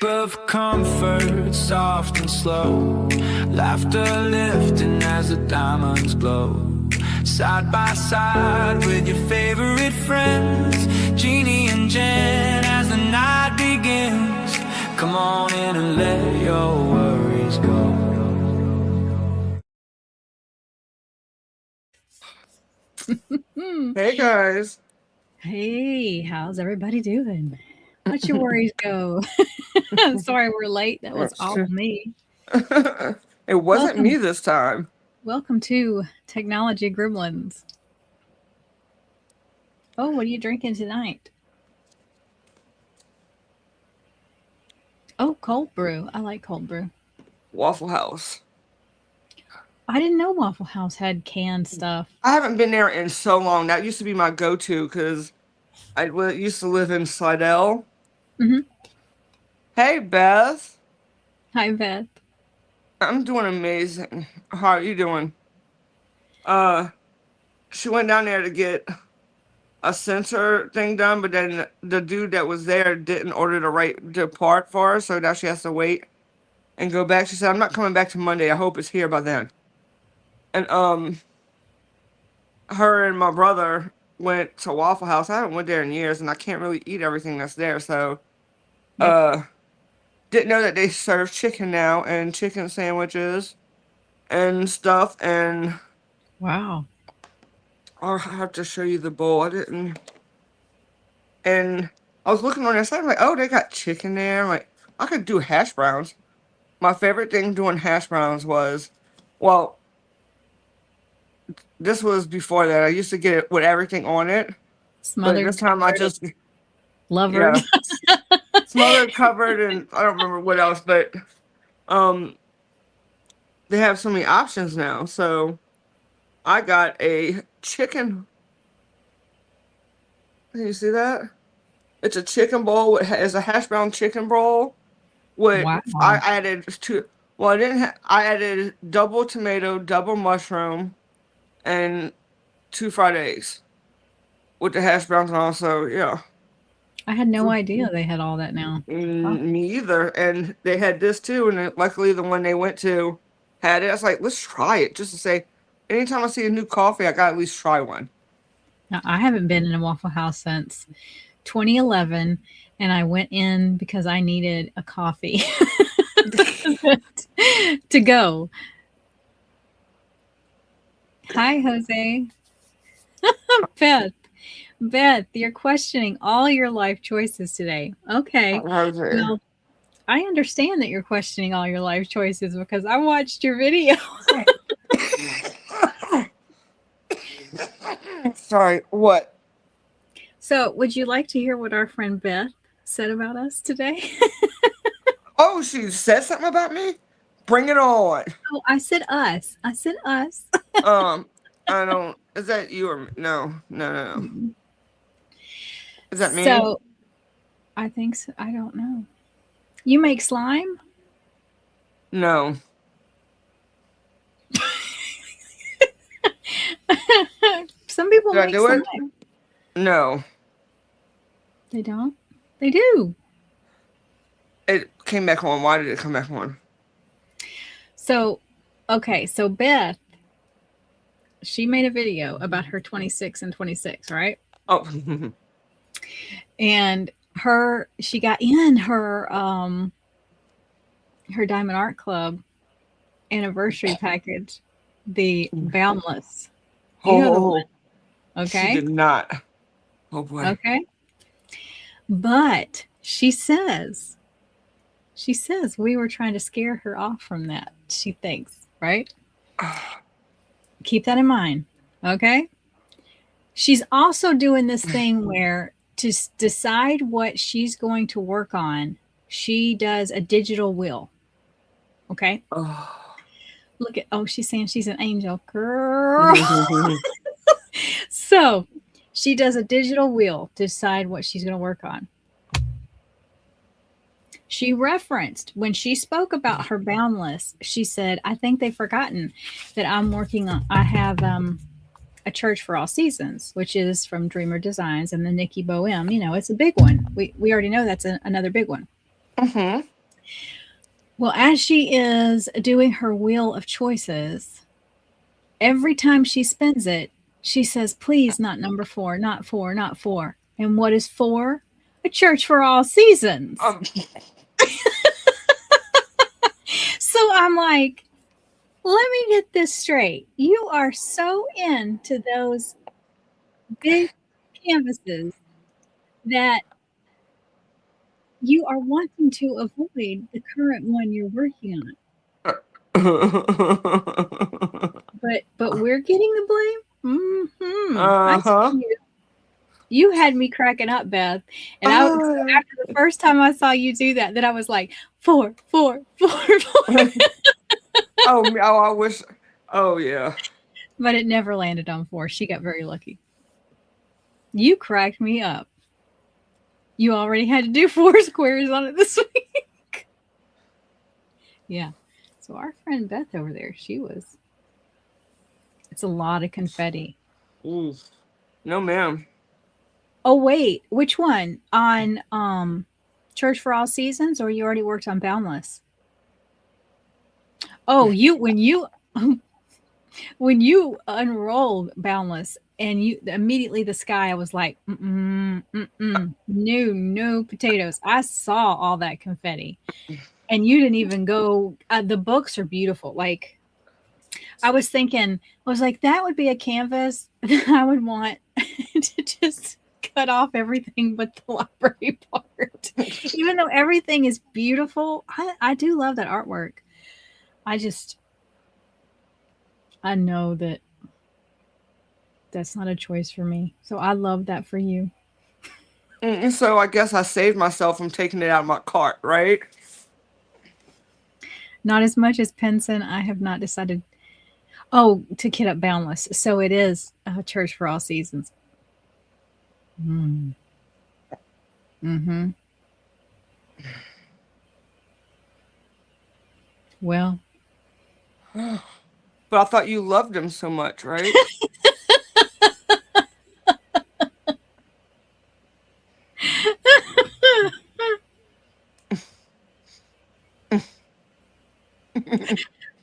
Of comfort, soft and slow, laughter lifting as the diamonds glow. Side by side with your favorite friends, Jeannie and Jen, as the night begins. Come on in and let your worries go. Hey guys. Hey, how's everybody doing? Let your worries go. I'm sorry we're late. That was all me. It wasn't me this time. Welcome to Technology Gremlins. Oh, what are you drinking tonight? Oh, cold brew. I like cold brew. Waffle House. I didn't know Waffle House had canned stuff. I haven't been there in so long. That used to be my go-to because I used to live in Slidell. Mm-hmm. Hey Beth. Hi, Beth. I'm doing amazing. How are you doing? She went down there to get a sensor thing done, but then the dude that was there didn't order the part for her, so now she has to wait and go back. She said, "I'm not coming back to Monday. I hope it's here by then." And her and my brother went to Waffle House. I haven't went there in years, and I can't really eat everything that's there. So, didn't know that they serve chicken now and chicken sandwiches and stuff. And wow, I'll have to show you the bowl. I didn't. And I was looking on their site. I'm like, oh, they got chicken there. I'm like, I could do hash browns. My favorite thing doing hash browns was, well, this was before that. I used to get it with everything on it. Smothered. But this time I just Lover. Yeah. Smothered, covered, and I don't remember what else, but they have so many options now. So I got a chicken. Can you see that? It's a chicken bowl. It's a hash brown chicken bowl. Wow. I added two. Well, I didn't. I added double tomato, double mushroom, and 2 fried eggs with the hash browns. And also, yeah. I had no idea they had all that now. Me either. And they had this too. And luckily, the one they went to had it. I was like, let's try it just to say, anytime I see a new coffee, I got to at least try one. Now, I haven't been in a Waffle House since 2011, and I went in because I needed a coffee to go. Hi, Jose. Beth, you're questioning all your life choices today. Okay. Well, I understand that you're questioning all your life choices because I watched your video. Sorry, what? So, would you like to hear what our friend Beth said about us today? Oh, she said something about me? Bring it on. Oh, I said us. I said us. I don't. Is that you or no? Is that me? So, I think so. I don't know. You make slime? No. Some people make slime. No. They don't? They do. It came back on. Why did it come back on? So, okay. So, Beth, she made a video about her 26 and 26, right? Oh. And she got in her Diamond Art Club anniversary package, the Boundless. Oh, okay. She did not. Oh boy. Okay. But she says we were trying to scare her off from that. She thinks, right? Keep that in mind. Okay. She's also doing this thing where to decide what she's going to work on, she does a digital will. Okay. Look at, she's saying she's an angel. Girl. So she does a digital wheel to decide what she's going to work on. She referenced when she spoke about her Boundless, she said, I think they've forgotten that I have a Church for All Seasons, which is from Dreamer Designs and the Nikki Bohem. You know, it's a big one. We already know that's another big one. Mm-hmm. Well, as she is doing her wheel of choices, every time she spins it, she says, please, not number four, not four, not four. And what is four? A church for all seasons. Um, So I'm like, let me get this straight. You are so into those big canvases that you are wanting to avoid the current one you're working on. But we're getting the blame. I see uh-huh. you. You had me cracking up, Beth. And so after the first time I saw you do that, then I was like, four, four, four, four. Oh, I wish. Oh, yeah. But it never landed on four. She got very lucky. You cracked me up. You already had to do 4 squares on it this week. Yeah. So our friend Beth over there, it's a lot of confetti. Ooh. No, ma'am. Oh, wait. Which one? On Church for All Seasons, or you already worked on Boundless? Oh, when you unrolled Boundless and you immediately the sky, I was like, no potatoes. I saw all that confetti, and you didn't even go. The books are beautiful. Like I was thinking, I was like, that would be a canvas that I would want to just cut off everything but the library part. Even though everything is beautiful, I do love that artwork. I know that that's not a choice for me. So I love that for you. And so I guess I saved myself from taking it out of my cart, right? Not as much as Penson. I have not decided. Oh, to Kid Up Boundless. So it is a Church for All Seasons. Mm-hmm. Well. But I thought you loved him so much, right?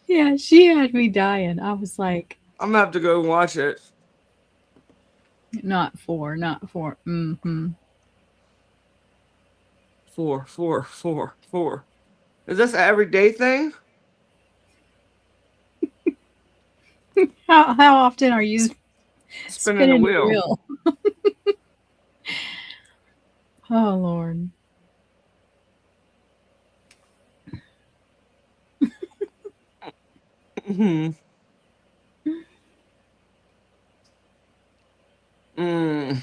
Yeah, she had me dying. I was like, I'm gonna have to go watch it. not four. Mm-hmm. Four. Is this an everyday thing? How often are you Spinning the wheel. Oh, Lord. Mm-hmm. Mm.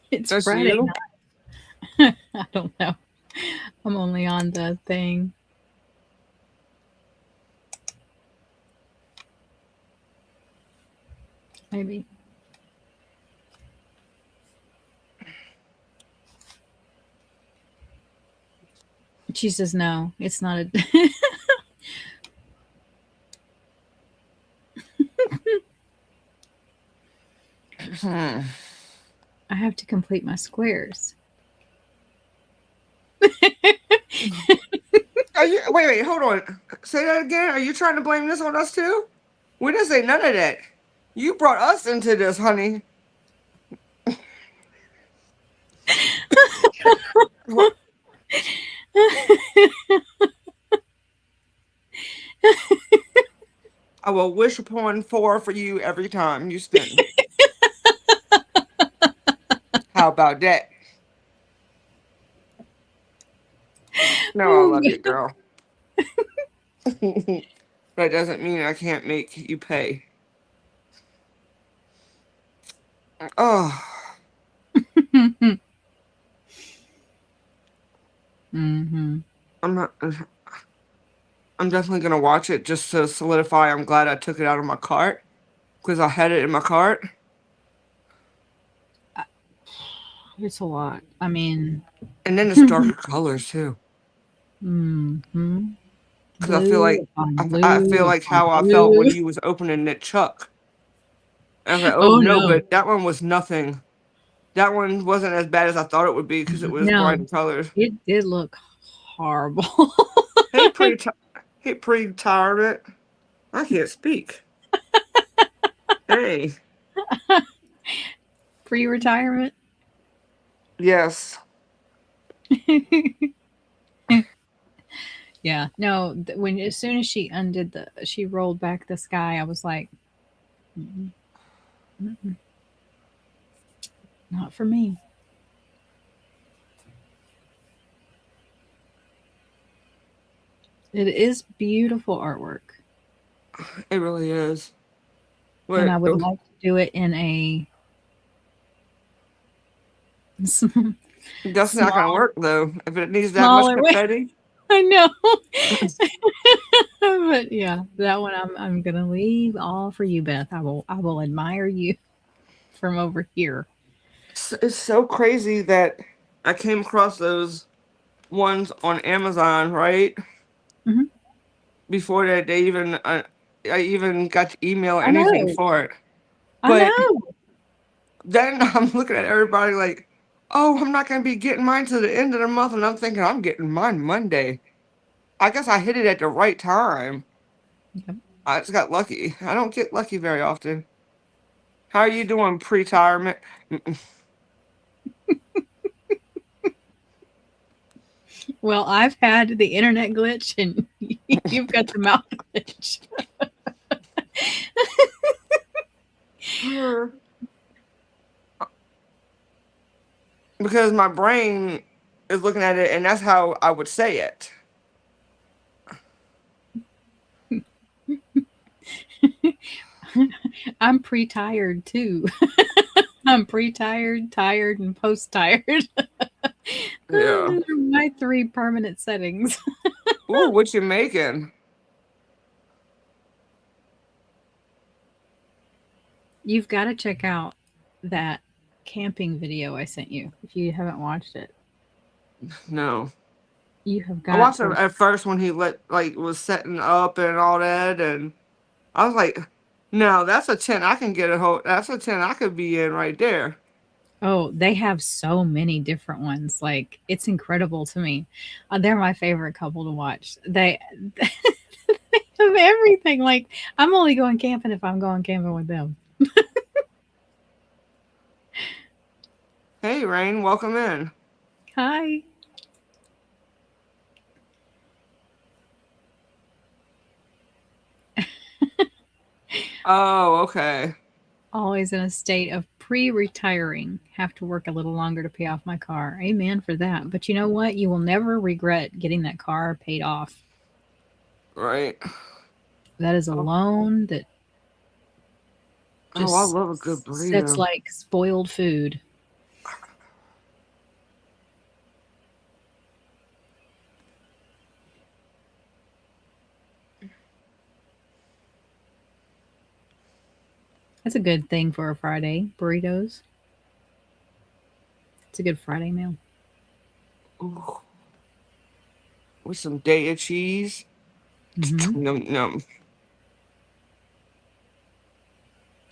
It's That's Friday you? night. I don't know. I'm only on the thing. Maybe. She says no. It's not a. I have to complete my squares. Are you wait, hold on. Say that again. Are you trying to blame this on us too? We didn't say none of that. You brought us into this, honey. I will wish upon 4 for you every time you spin. How about that? No, I love you, girl. That doesn't mean I can't make you pay. Oh. Mm-hmm. I'm definitely gonna watch it just to solidify. I'm glad I took it out of my cart because I had it in my cart. It's a lot. I mean, and then it's darker colors too. mm-hmm. Because I feel like how I blue. felt when you was opening that Chuck. I was like, oh no, no. but that one was nothing. That one wasn't as bad as I thought it would be because it was No, bright colors. it did look horrible. Hey, hey, pre-retirement. I can't speak. Hey, Pre-retirement. yes. Yeah, no. When as soon as she rolled back the sky, I was like, "Mm-mm, mm-mm, not for me." It is beautiful artwork, It really is. and I But would like to do it in a that's not gonna small, work though. If it needs that much smaller way. confetti, I know, but yeah, that one I'm gonna leave all for you, Beth. I will admire you from over here. it's so crazy that I came across those ones on Amazon, right? Mhm. Before that, I even got to email I anything know, for it. I But know. then I'm looking at everybody like, oh, I'm not gonna be getting mine to the end of the month, and I'm thinking I'm getting mine Monday. I guess I hit it at the right time. Yep. I just got lucky. I don't get lucky very often. How are you doing pre-retirement? Well, I've had the internet glitch, and you've got the mouth glitch. Because my brain is looking at it, and that's how I would say it. I'm pre-tired too. I'm pre-tired, tired, and post-tired. Yeah. Those are my three permanent settings. Ooh, what you making? You've got to check out that camping video I sent you if you haven't watched it. No. You have I got watched it to. at first when he was setting up and all that, and I was like, no, that's a tent I can get a hold. That's a tent I could be in right there. Oh, they have so many different ones. Like it's incredible to me. They're my favorite couple to watch. They they have everything. Like I'm only going camping if I'm going camping with them. Hey, Rain, welcome in. Hi. Oh, okay. Always in a state of pre-retiring. Have to work a little longer to pay off my car. Amen for that. But you know what? You will never regret getting that car paid off. Right. That is a Oh, loan that oh, I just love a good sits burrito. like spoiled food. That's a good thing for a Friday. Burritos. It's a good Friday meal. Ooh, with some Daya cheese. Hmm. Num num.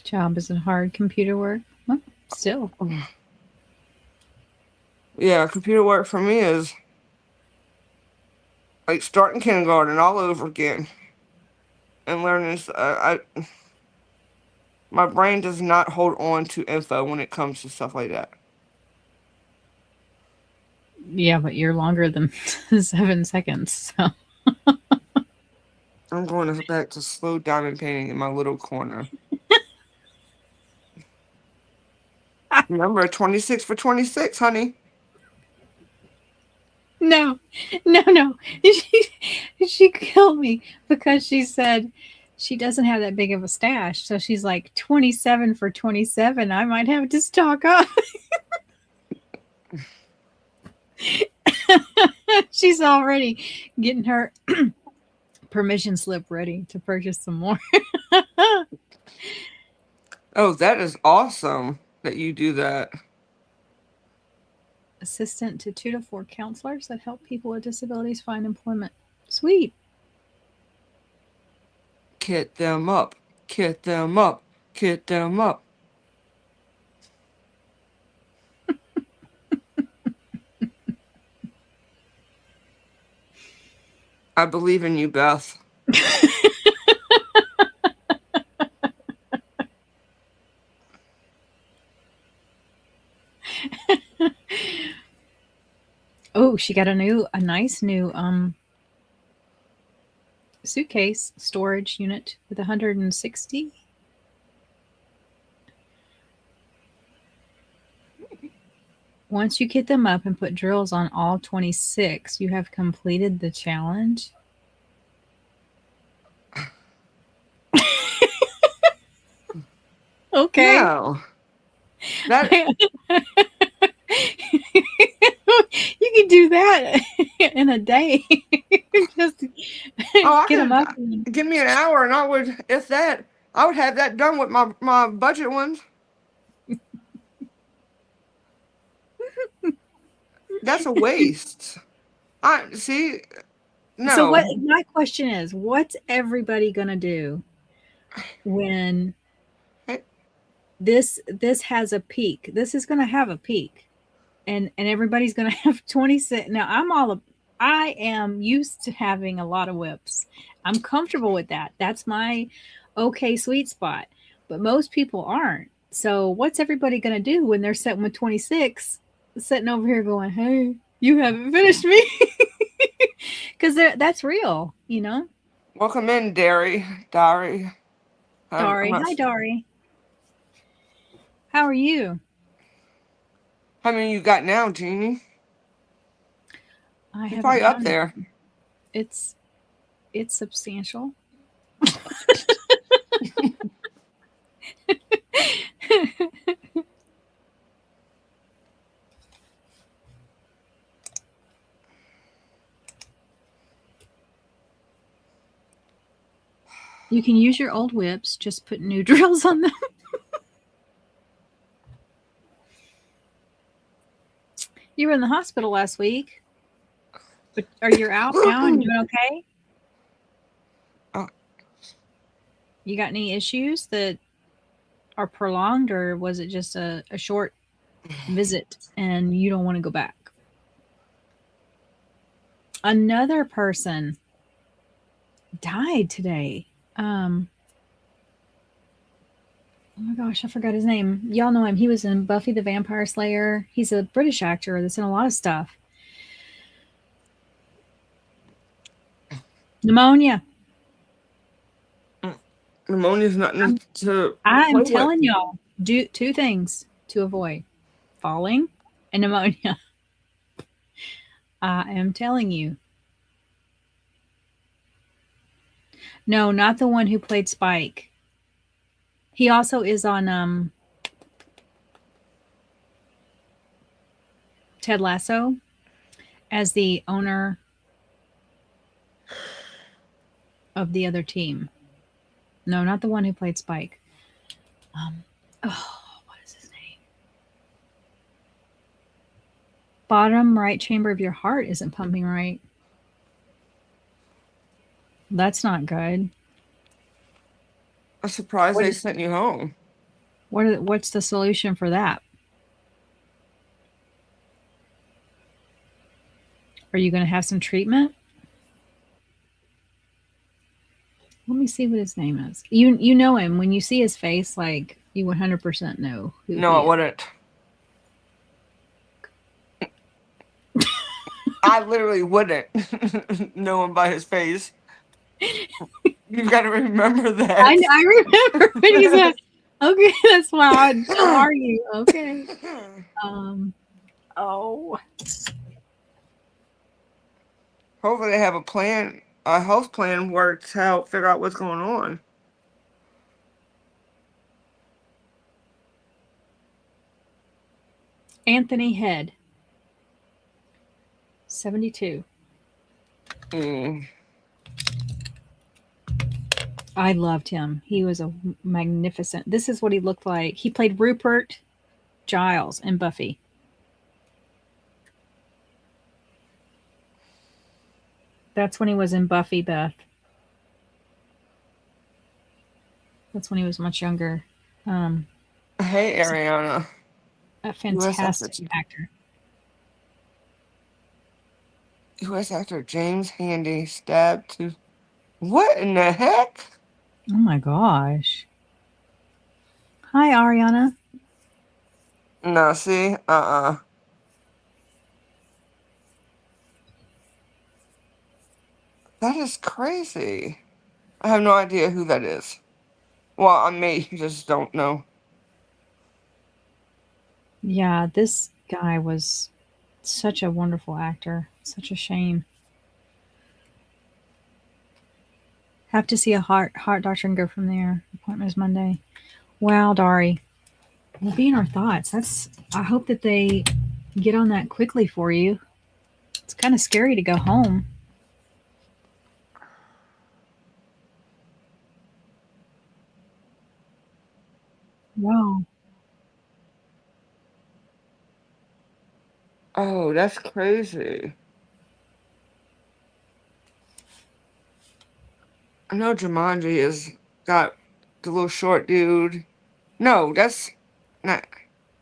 Job isn't hard. Computer work. Well, still. Yeah, computer work for me is like starting kindergarten all over again and learning. My brain does not hold on to info when it comes to stuff like that. Yeah, but you're longer than 7 seconds. So. I'm going back to slow diamond painting in my little corner. Remember, 26 for 26, honey. No, no, no. She killed me because she said she doesn't have that big of a stash. So she's like 27 for 27. I might have to stock up. She's already getting her permission slip ready to purchase some more. Oh, that is awesome that you do that. Assistant to 2 to 4 counselors that help people with disabilities find employment. Sweet. Kit them up. Kit them up. Kit them up. I believe in you, Beth. Oh, she got a nice new suitcase storage unit with 160. Once you get them up and put drills on all 26, you have completed the challenge. Okay. No. That You can do that in a day. Just I get them could up. And, give me an hour and I would, if that, I would have that done with my budget ones. That's a waste. I see. No. So what my question is, what's everybody gonna do when this has a peak? This is gonna have a peak. And everybody's gonna have 26. Now I am used to having a lot of whips. I'm comfortable with that. That's my okay sweet spot. But most people aren't. So what's everybody gonna do when they're sitting with 26, sitting over here going, "Hey, you haven't finished me," because that's real, you know. Welcome in, Dari. Dari, hi, Dari. How are you? How many you got now, Jeannie? I You're have probably up there. It's substantial. You can use your old whips, just put new drills on them. You were in the hospital last week, but are you out now and doing okay? You got any issues that are prolonged, or was it just a short visit and you don't want to go back? Another person died today. Oh my gosh, I forgot his name. Y'all know him. He was in Buffy the Vampire Slayer. He's a British actor that's in a lot of stuff. Pneumonia. Pneumonia's nothing to. I'm telling y'all, do two things to avoid: falling and pneumonia. I am telling you. No, not the one who played Spike. He also is on Ted Lasso as the owner of the other team. No, not the one who played Spike. What is his name? Bottom right chamber of your heart isn't pumping right. That's not good. I'm surprised they sent you home. What's the solution for that? Are you going to have some treatment? Let me see what his name is. You know him. When you see his face, like, you 100% know who No, I wouldn't. I literally wouldn't know him by his face. You got to remember that. I remember when he said, okay, that's why how are you? Okay. Hopefully they have a plan, a health plan worked out, figure out what's going on. Anthony Head. 72. I loved him. He was a magnificent. This is what he looked like. He played Rupert Giles in Buffy. That's when he was in Buffy, Beth. That's when he was much younger. Hey, Ariana. A fantastic actor. U.S. actor James Handy stabbed to. What in the heck? Oh my gosh. Hi, Ariana. No, see? That is crazy. I have no idea who that is. Well, I may just don't know. Yeah, this guy was such a wonderful actor. Such a shame. Have to see a heart doctor and go from there. Appointment is Monday. Wow, Dari. We'll be in our thoughts. I hope that they get on that quickly for you. It's kind of scary to go home. Wow. Oh, that's crazy. I know Jumanji has got the little short dude. No, that's not.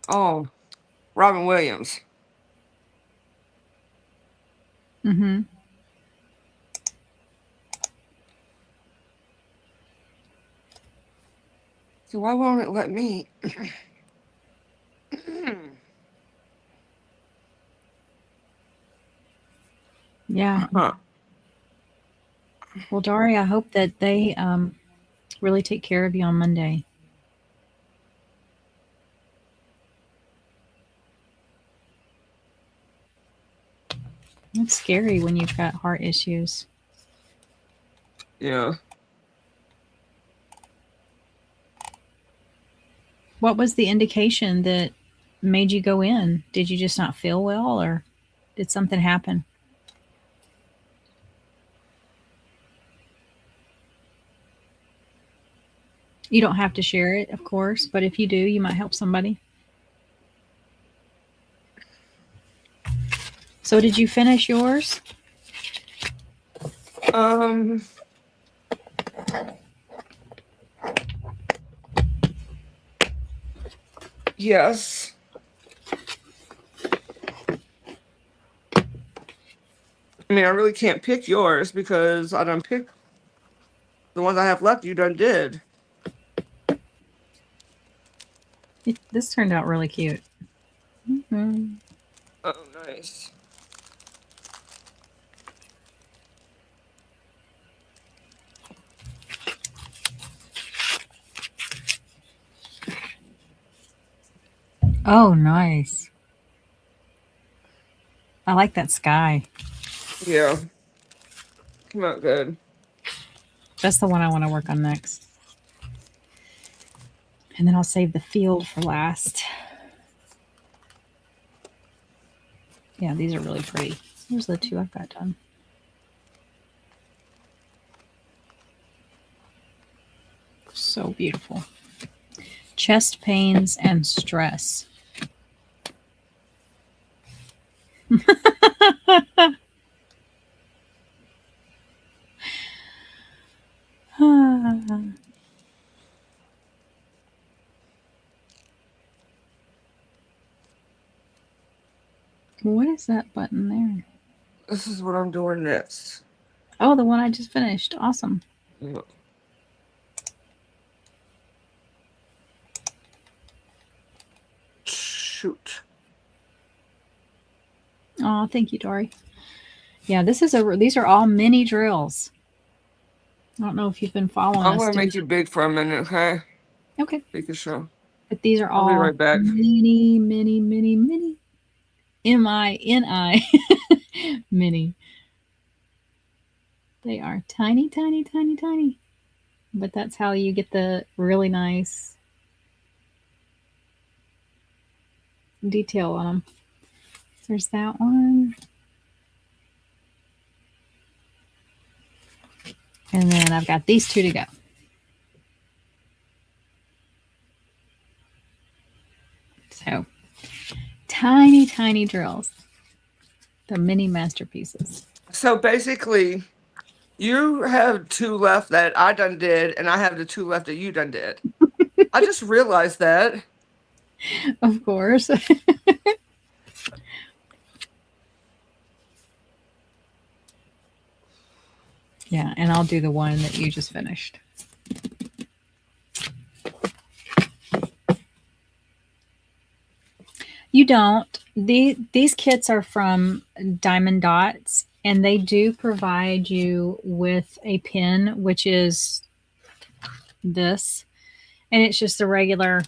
Oh, Robin Williams. Mm-hmm. So why won't it let me? Yeah. Huh. Well, Dari, I hope that they really take care of you on Monday. It's scary when you've got heart issues. Yeah. What was the indication that made you go in? Did you just not feel well, or did something happen? You don't have to share it, of course, but if you do, you might help somebody. So did you finish yours? Yes. I mean, I really can't pick yours because I done picked the ones I have left. You done did. This turned out really cute. Mm-hmm. Oh, nice. Oh, nice. I like that sky. Yeah. Come out good. That's the one I want to work on next. And then I'll save the field for last. Yeah, these are really pretty. Here's the two I've got done. So beautiful. Chest pains and stress. What is that button there? This is what I'm doing next. Oh, the one I just finished. Awesome. Yeah. Shoot. Oh, thank you, Dory. Yeah, these are all mini drills. I don't know if you've been following I'm us. gonna make you big for a minute, okay? Okay. Making sure. But these are I'll all be right back. mini, mini, mini, mini. M-I-N-I. Mini. They are tiny, tiny, tiny, tiny. But that's how you get the really nice detail on them. There's that one. And then I've got these two to go. So, tiny, tiny drills. The mini masterpieces. So basically, you have two left that I done did, and I have the two left that you done did. I just realized that. Of course. Yeah, and I'll do the one that you just finished. You don't. These kits are from Diamond Dots, and they do provide you with a pin, which is this, and it's just a regular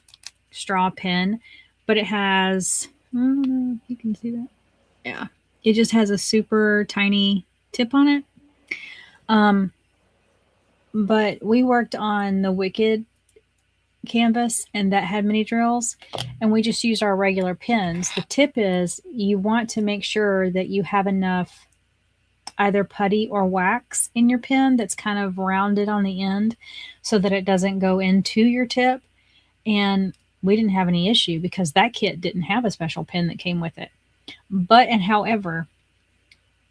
straw pin, but it has, I don't know if you can see that. Yeah, it just has a super tiny tip on it. But we worked on the Wicked canvas, and that had mini drills, and we just used our regular pins. The tip is you want to make sure that you have enough either putty or wax in your pin that's kind of rounded on the end so that it doesn't go into your tip. And we didn't have any issue because that kit didn't have a special pin that came with it. But, and however,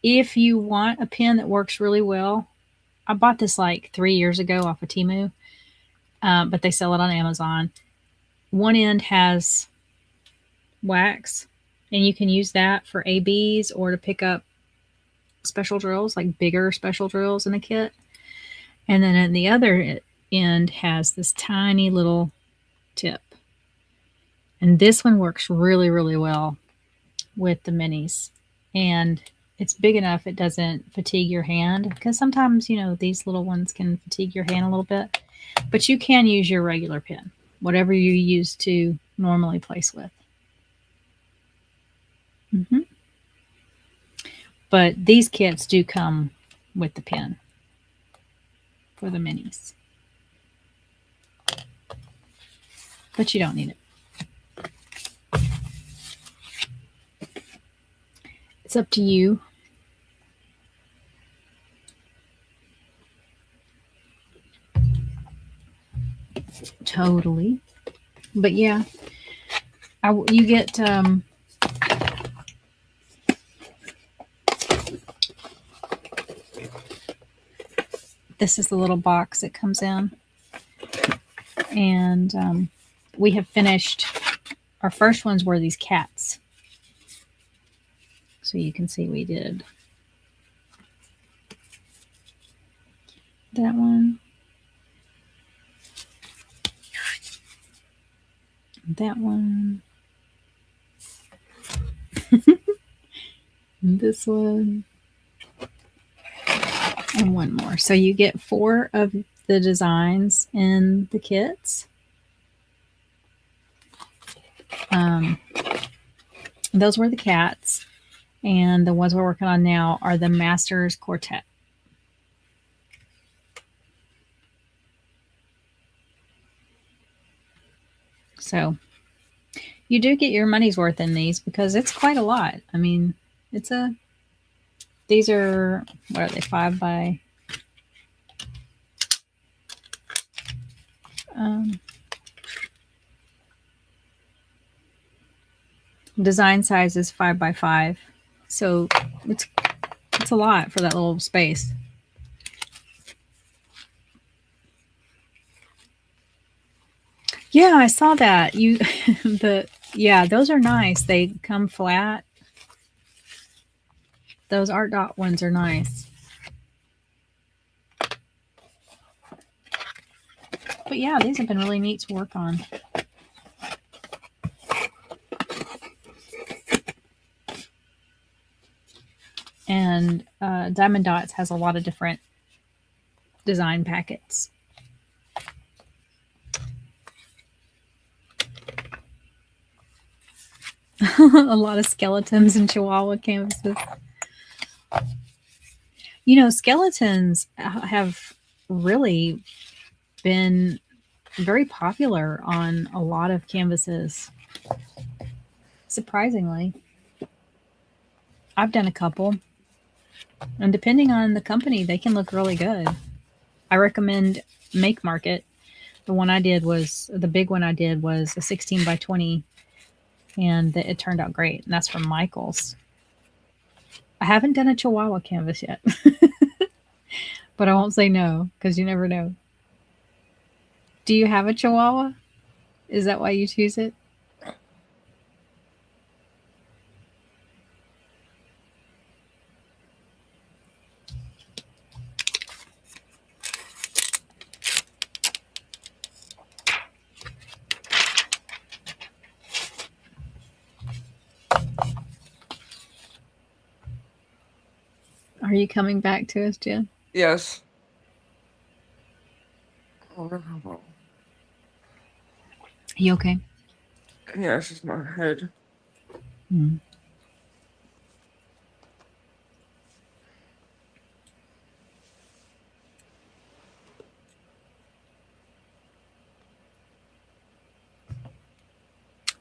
if you want a pin that works really well, I bought this like 3 years ago off of Temu, but they sell it on Amazon. One end has wax, and you can use that for ABs or to pick up special drills, like bigger special drills in a kit. And then at the other end has this tiny little tip. And this one works really, really well with the minis. And it's big enough it doesn't fatigue your hand, because sometimes, you know, these little ones can fatigue your hand a little bit. But you can use your regular pin, whatever you use to normally place with. But these kits do come with the pin for the minis. But you don't need it. It's up to you. Totally. But yeah, you get this is the little box it comes in, and we have finished. Our first ones were these cats, so you can see we did that one, that one, this one, and one more. So you get 4 of the designs in the kits. Those were the cats, and the ones we're working on now are the Masters Quartet. So you do get your money's worth in these because it's quite a lot. I mean, these are, what are they, 5 by, design size is 5 by 5. So it's a lot for that little space. Yeah, I saw that. Yeah, those are nice. They come flat. Those Art Dot ones are nice. But yeah, these have been really neat to work on. And Diamond Dots has a lot of different design packets. A lot of skeletons and Chihuahua canvases. You know, skeletons have really been very popular on a lot of canvases. Surprisingly. I've done a couple. And depending on the company, they can look really good. I recommend Make Market. The big one I did was a 16 by 20. And it turned out great. And that's from Michaels. I haven't done a Chihuahua canvas yet. But I won't say no, because you never know. Do you have a Chihuahua? Is that why you choose it? Are you coming back to us, Jen? Yes. You okay? Yeah, it's just my head. Hmm.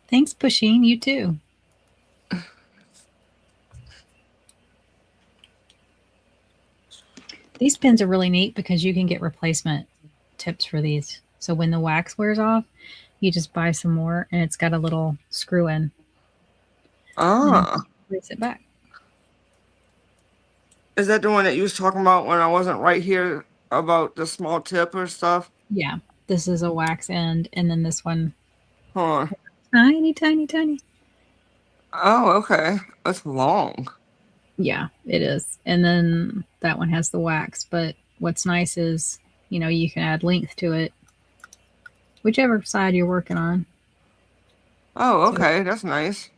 Thanks, Pusheen. You too. These pins are really neat because you can get replacement tips for these. So when the wax wears off, you just buy some more, and it's got a little screw in. Ah. Place it back. Is that the one that you was talking about when I wasn't right here about the small tip or stuff? Yeah, this is a wax end, and then this one, Huh. tiny, tiny, tiny. Oh, okay. That's long. Yeah, it is. And then that one has the wax. But what's nice is, you can add length to it, whichever side you're working on. Oh, So, okay. That's nice.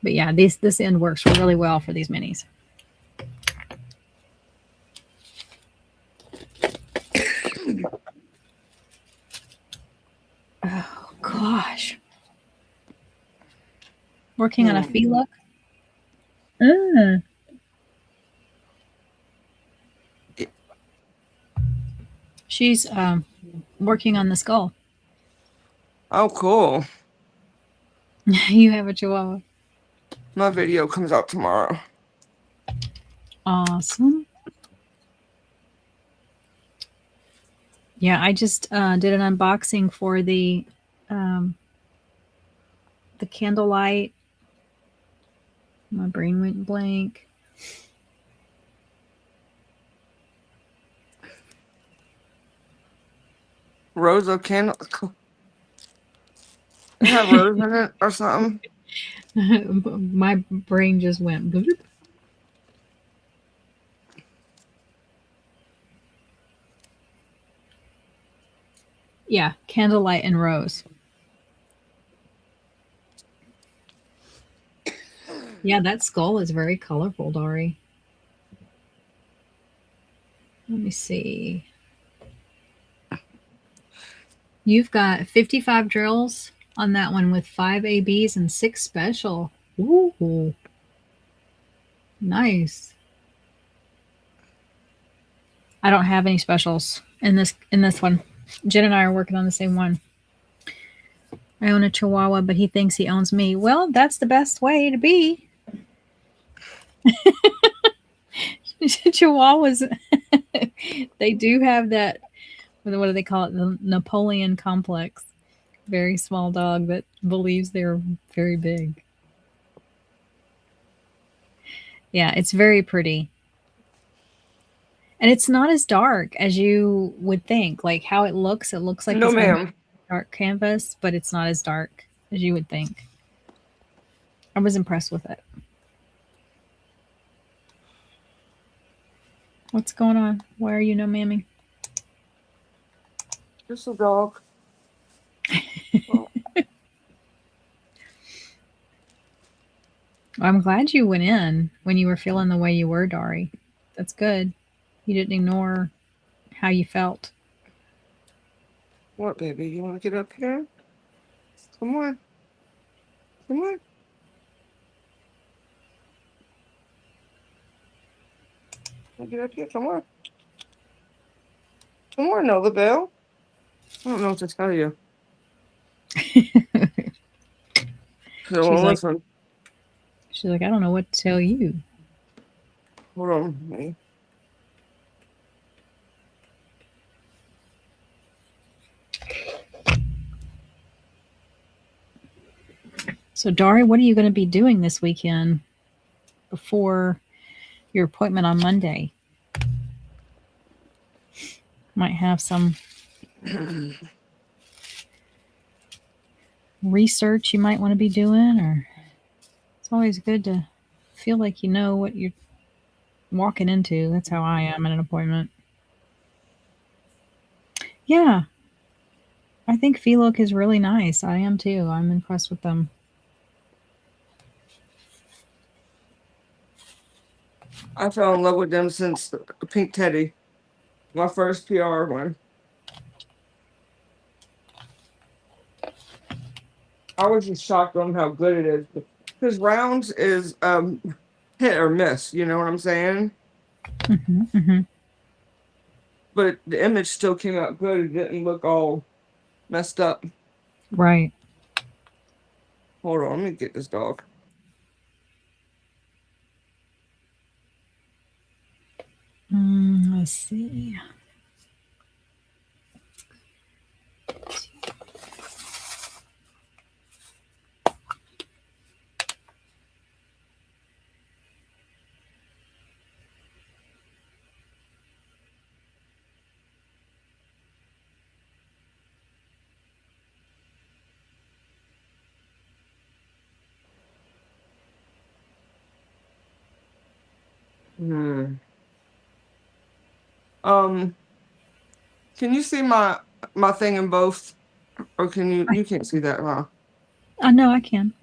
but yeah, this end works really well for these minis. Oh gosh. Working on a fee look. She's working on the skull. Oh, cool. You have a Chihuahua. My video comes out tomorrow. Awesome. Yeah, I just did an unboxing for the candlelight. My brain went blank. Rose of candle. It have rose in it or something? My brain just went bloop. Yeah, candlelight and rose. Yeah, that skull is very colorful, Dory. Let me see. You've got 55 drills on that one with 5 ABs and 6 special. Ooh. Nice. I don't have any specials in this one. Jen and I are working on the same one. I own a Chihuahua, but he thinks he owns me. Well, that's the best way to be. Chihuahuas, they do have that, what do they call it? The Napoleon complex. Very small dog that believes they're very big. Yeah, it's very pretty. And it's not as dark as you would think. Like how it looks like No, it's ma'am. dark canvas, but it's not as dark as you would think. I was impressed with it. What's going on? Why are you no mammy? Just a dog. Well, I'm glad you went in when you were feeling the way you were, Dari. That's good. You didn't ignore how you felt. What, baby? You want to get up here? Come on. Come on. Get up here. Come on. Come on, Nova Bell. I don't know what to tell you. Listen. She's like, I don't know what to tell you. Hold on, me. So, Dari, what are you going to be doing this weekend before your appointment on Monday? Might have some research you might want to be doing, or it's always good to feel like you know what you're walking into. That's how I am at an appointment. Yeah. I think Feelook is really nice. I am too. I'm impressed with them. I fell in love with them since the Pink Teddy, my first PR one. I was just shocked on how good it is. Because Rounds is hit or miss, you know what I'm saying? But the image still came out good. It didn't look all messed up. Right. Hold on, let me get this dog. Let's see. Hmm. Can you see my thing in both, or can you can't see that, huh? I know I can.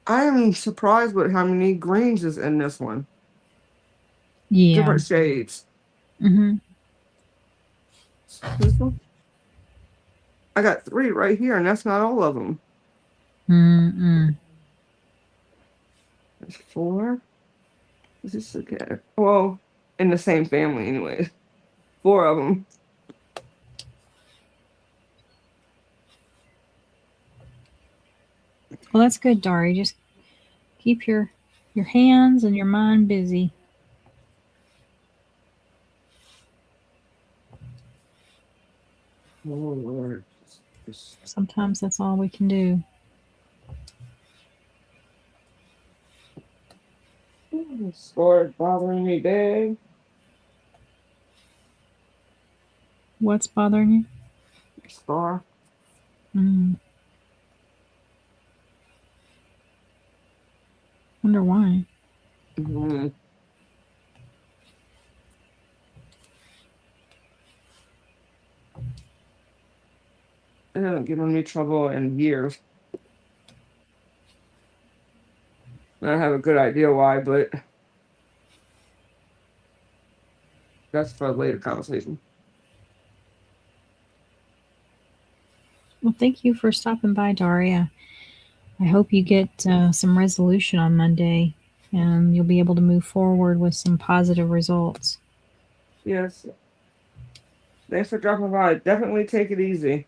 I am surprised with how many greens is in this one. Yeah. Different shades. This one? I got 3 right here, and that's not all of them. There's 4. Is this okay? Well, in the same family, anyways. 4 of them. Well, that's good, Dari. Just keep your hands and your mind busy. Oh Lord. Sometimes that's all we can do. Score bothering me big. What's bothering you? Scar. Wonder why. It hasn't given me trouble in years. I don't have a good idea why, but that's for a later conversation. Well, thank you for stopping by, Daria. I hope you get some resolution on Monday and you'll be able to move forward with some positive results. Yes. Thanks for dropping by. Definitely take it easy.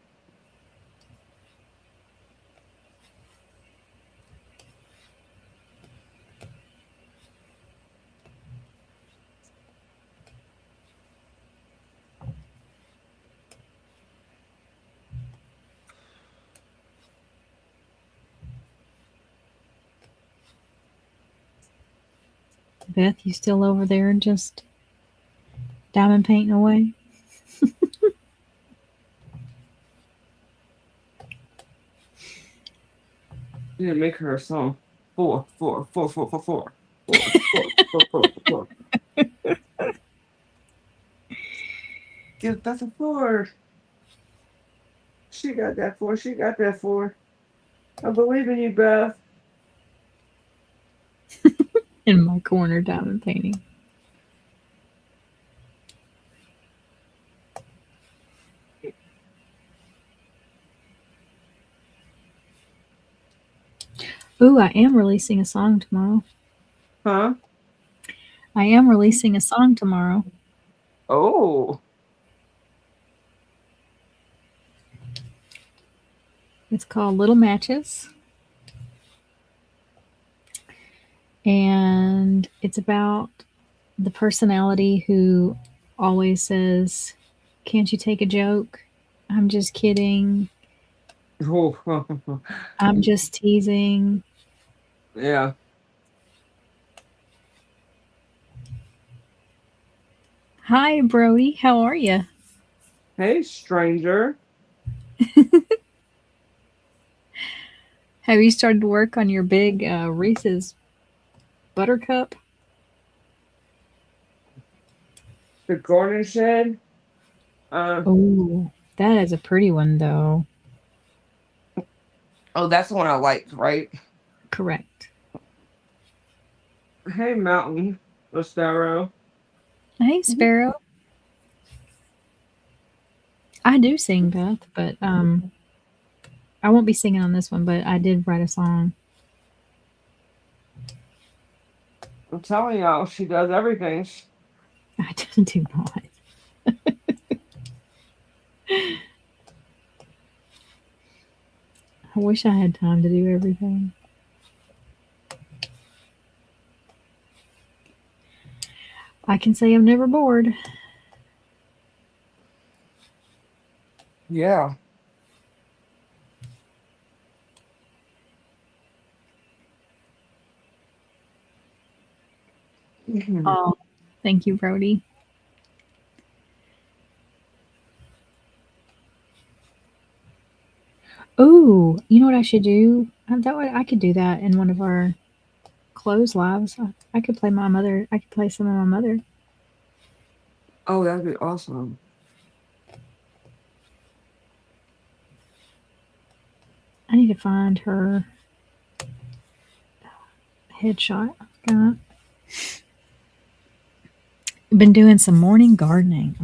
Beth, you still over there just diamond painting away? You didn't make her a song. 4, 4, 4, 4, 4, 4. 4, 4, 4, 4, 4. Give Beth a 4. She got that 4. She got that 4. I believe in you, Beth. In my corner, diamond painting. Ooh, I am releasing a song tomorrow. Huh? I am releasing a song tomorrow. Oh. It's called Little Matches. And it's about the personality who always says, "Can't you take a joke? I'm just kidding. Oh. I'm just teasing." Yeah. Hi, Brody. How are you? Hey, stranger. Have you started to work on your big Reese's Buttercup? The garden shed. Oh, that is a pretty one, though. Oh, that's the one I liked, right? Correct. Hey, Mountain Ostero. Hey, Sparrow. I do sing, Beth, but I won't be singing on this one, but I did write a song. I'm telling y'all, she does everything. I do not. I wish I had time to do everything. I can say I'm never bored. Yeah. Mhm. Oh, thank you, Brody. Oh, you know what I should do? That way I could do that in one of our close lives. I could play my mother. I could play some of my mother. Oh, that'd be awesome. I need to find her headshot. Uh, Been doing some morning gardening.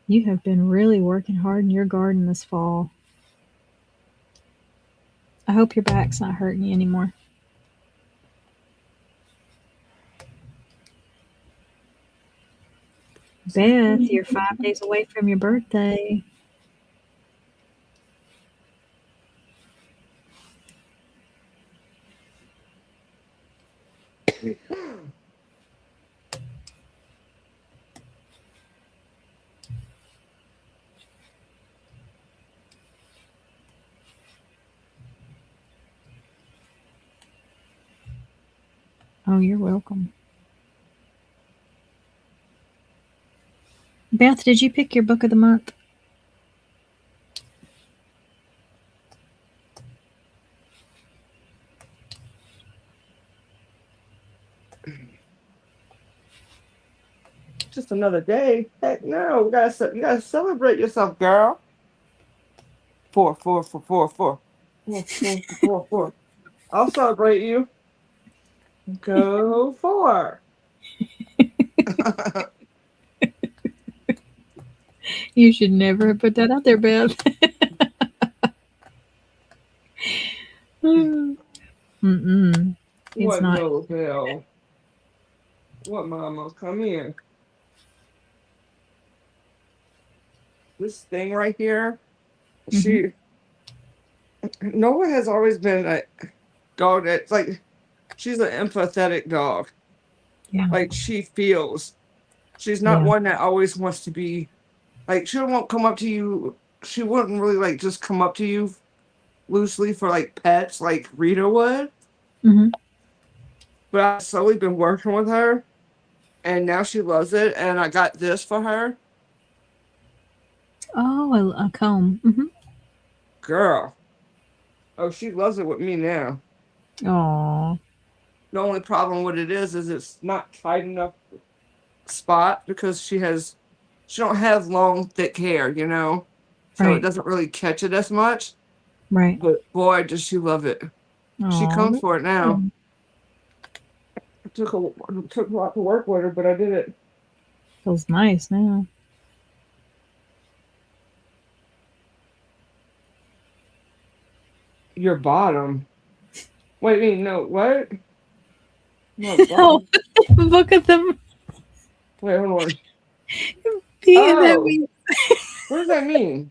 You have been really working hard in your garden this fall. I hope your back's not hurting you anymore. Beth, you're 5 days away from your birthday. Oh, you're welcome. Beth, did you pick your book of the month? Just another day. Heck no. You gotta celebrate yourself, girl. Four, four, four, four, four. Four, four, four, four. I'll celebrate you. Go four. You should never have put that out there, Beth. Mm-mm. It's What not. no hell? What, mama? Come here. This thing right here. Mhm. She Noah has always been a dog that's like she's an empathetic dog. Yeah. Like she feels. She's not Yeah. one that always wants to be like she won't come up to you. She wouldn't really like just come up to you loosely for like pets like Rita would. Hmm. But I've slowly been working with her and now she loves it. And I got this for her. Oh, a comb. Girl. Oh, she loves it with me now. Oh, The only problem with it is it's not tight enough spot because she don't have long thick hair, so it right, doesn't really catch it as much. right. But boy, does she love it. She Oh, comes that's for it now. good. It took a lot to work with her, but I did it. Feels nice now. Your bottom. Wait, no, what? No, Oh, bottom. book of them Wait, hold on. being that Oh, means what does that mean?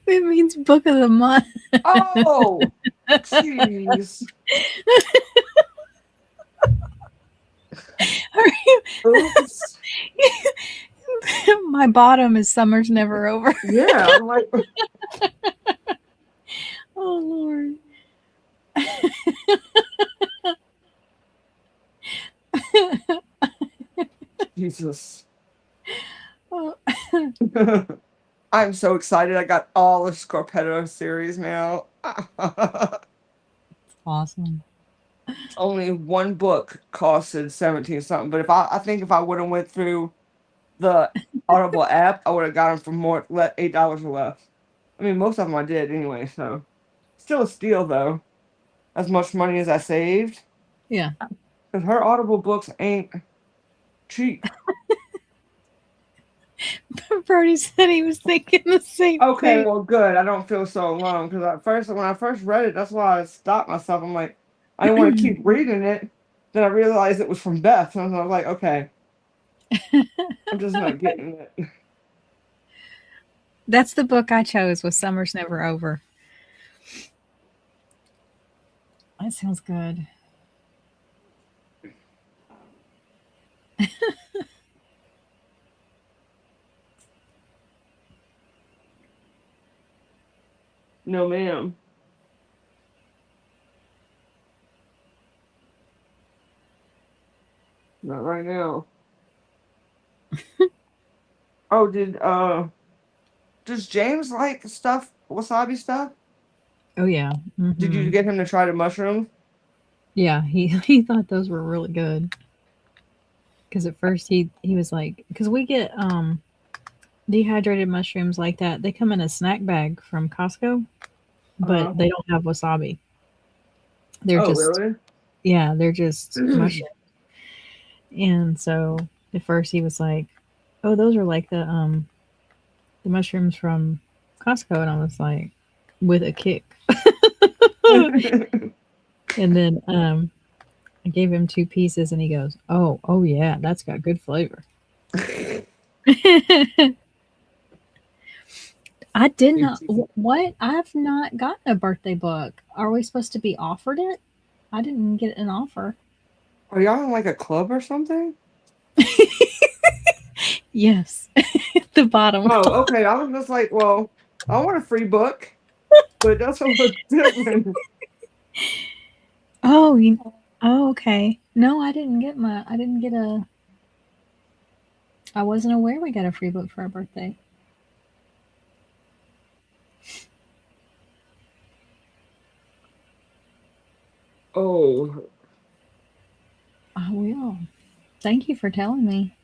it means book of the month. Oh, jeez. Oops. My bottom is summer's never over. Yeah, I'm like, Oh Lord. Jesus. Oh, I'm so excited. I got all the Scorpetto series now. Awesome. Only one book costed 17 something, but I think if I would have went through the Audible app, I would have got them for more $8 or less. I mean, most of them I did anyway, so still a steal though. As much money as I saved, Yeah. because her Audible books ain't cheap. Brody said he was thinking the same Okay, thing. well, good. I don't feel so alone because when I first read it, that's why I stopped myself. I'm like, I didn't want to keep reading it. Then I realized it was from Beth, and I was like, okay, I'm just not getting it. That's the book I chose, was Summer's Never Over. That sounds good. No, ma'am, not right now. Oh, does James like stuff, wasabi stuff? Oh yeah. Did you Hmm. get him to try the mushroom? Yeah, he thought those were really good. Because at first he was like, because we get dehydrated mushrooms like that. They come in a snack bag from Costco, but Uh-huh. they don't have wasabi. They're Oh, just, really? yeah, they're just mushrooms. And so at first he was like, "Oh, those are like the mushrooms from Costco," and I was like, with a kick. And then I gave him two pieces, and he goes, "Oh yeah, that's got good flavor." I did not. What? I've not gotten a birthday book. Are we supposed to be offered it? I didn't get an offer. Are y'all in like a club or something? Yes, the bottom. Oh, okay. I was just like, well, I want a free book, but that's a little different. Oh, oh, okay. No, I didn't get my. I didn't get a. I wasn't aware we got a free book for our birthday. Oh, I will. Thank you for telling me.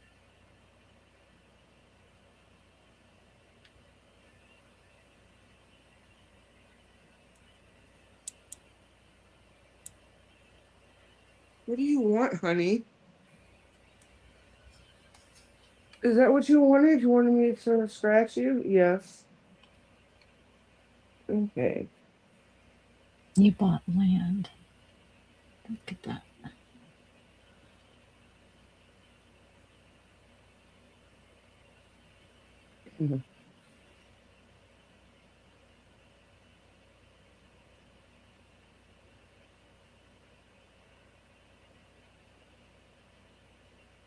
what do you want, honey? Is that what you wanted? You wanted me to scratch you? Yes. Okay. You bought land. Look at that. Mhm.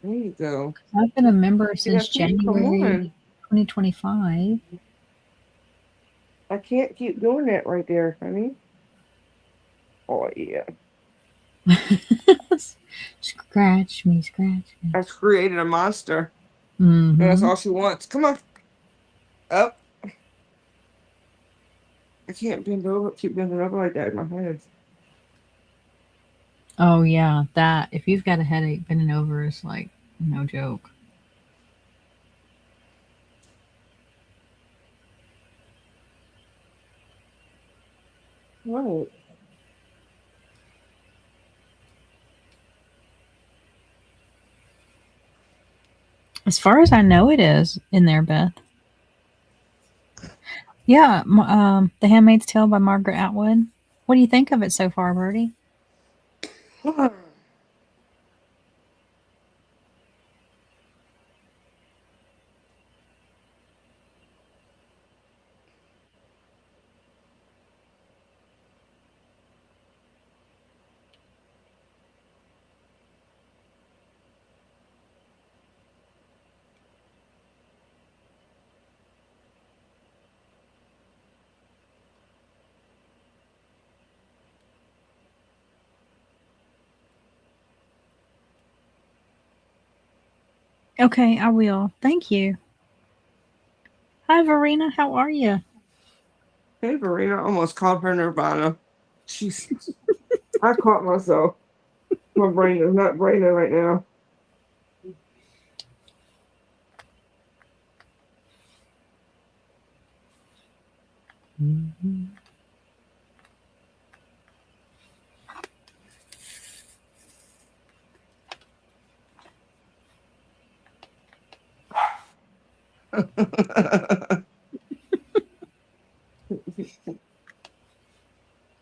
There you go. I've been a member See, I since can't come January on. 2025. I can't keep doing that right there, honey. Oh, yeah. Scratch me, scratch me. I've created a monster, and that's Mm-hmm. all she wants. Come on. Up. I can't keep bending over like that in my head. Oh yeah, that. If you've got a headache, bending over is like no joke. Right. As far as I know, it is in there, Beth. Yeah, The Handmaid's Tale by Margaret Atwood. What do you think of it so far, Bertie? Okay, I will. Thank you. Hi, Verena. How are you? Hey, Verena, almost called her Nirvana. She's. I caught myself. My brain is not braining right now.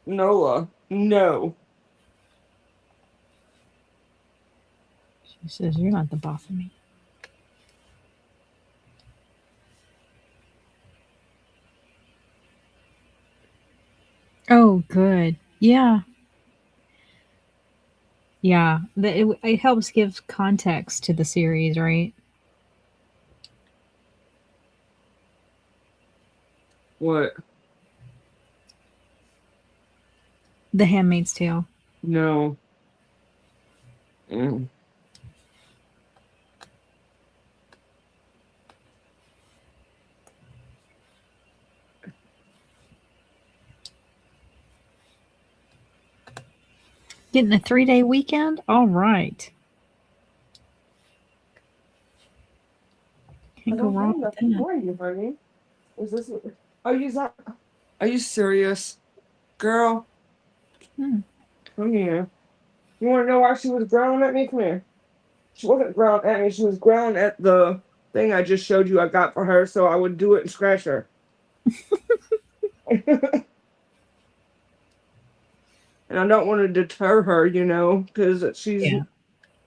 Noah, no. She says, "You're not the boss of me." Oh, good. Yeah. Yeah. It helps give context to the series, right? What? The Handmaid's Tale. No. Mm. Getting a 3-day weekend? All right. I Can't go don't have wrong with nothing that. for you, honey. Is this? Are you that? Are you serious, girl? Hmm. Come here. You want to know why she was growling at me? Come here. She wasn't growling at me. She was growling at the thing I just showed you I got for her, so I would do it and scratch her. And I don't want to deter her, because she's. Yeah.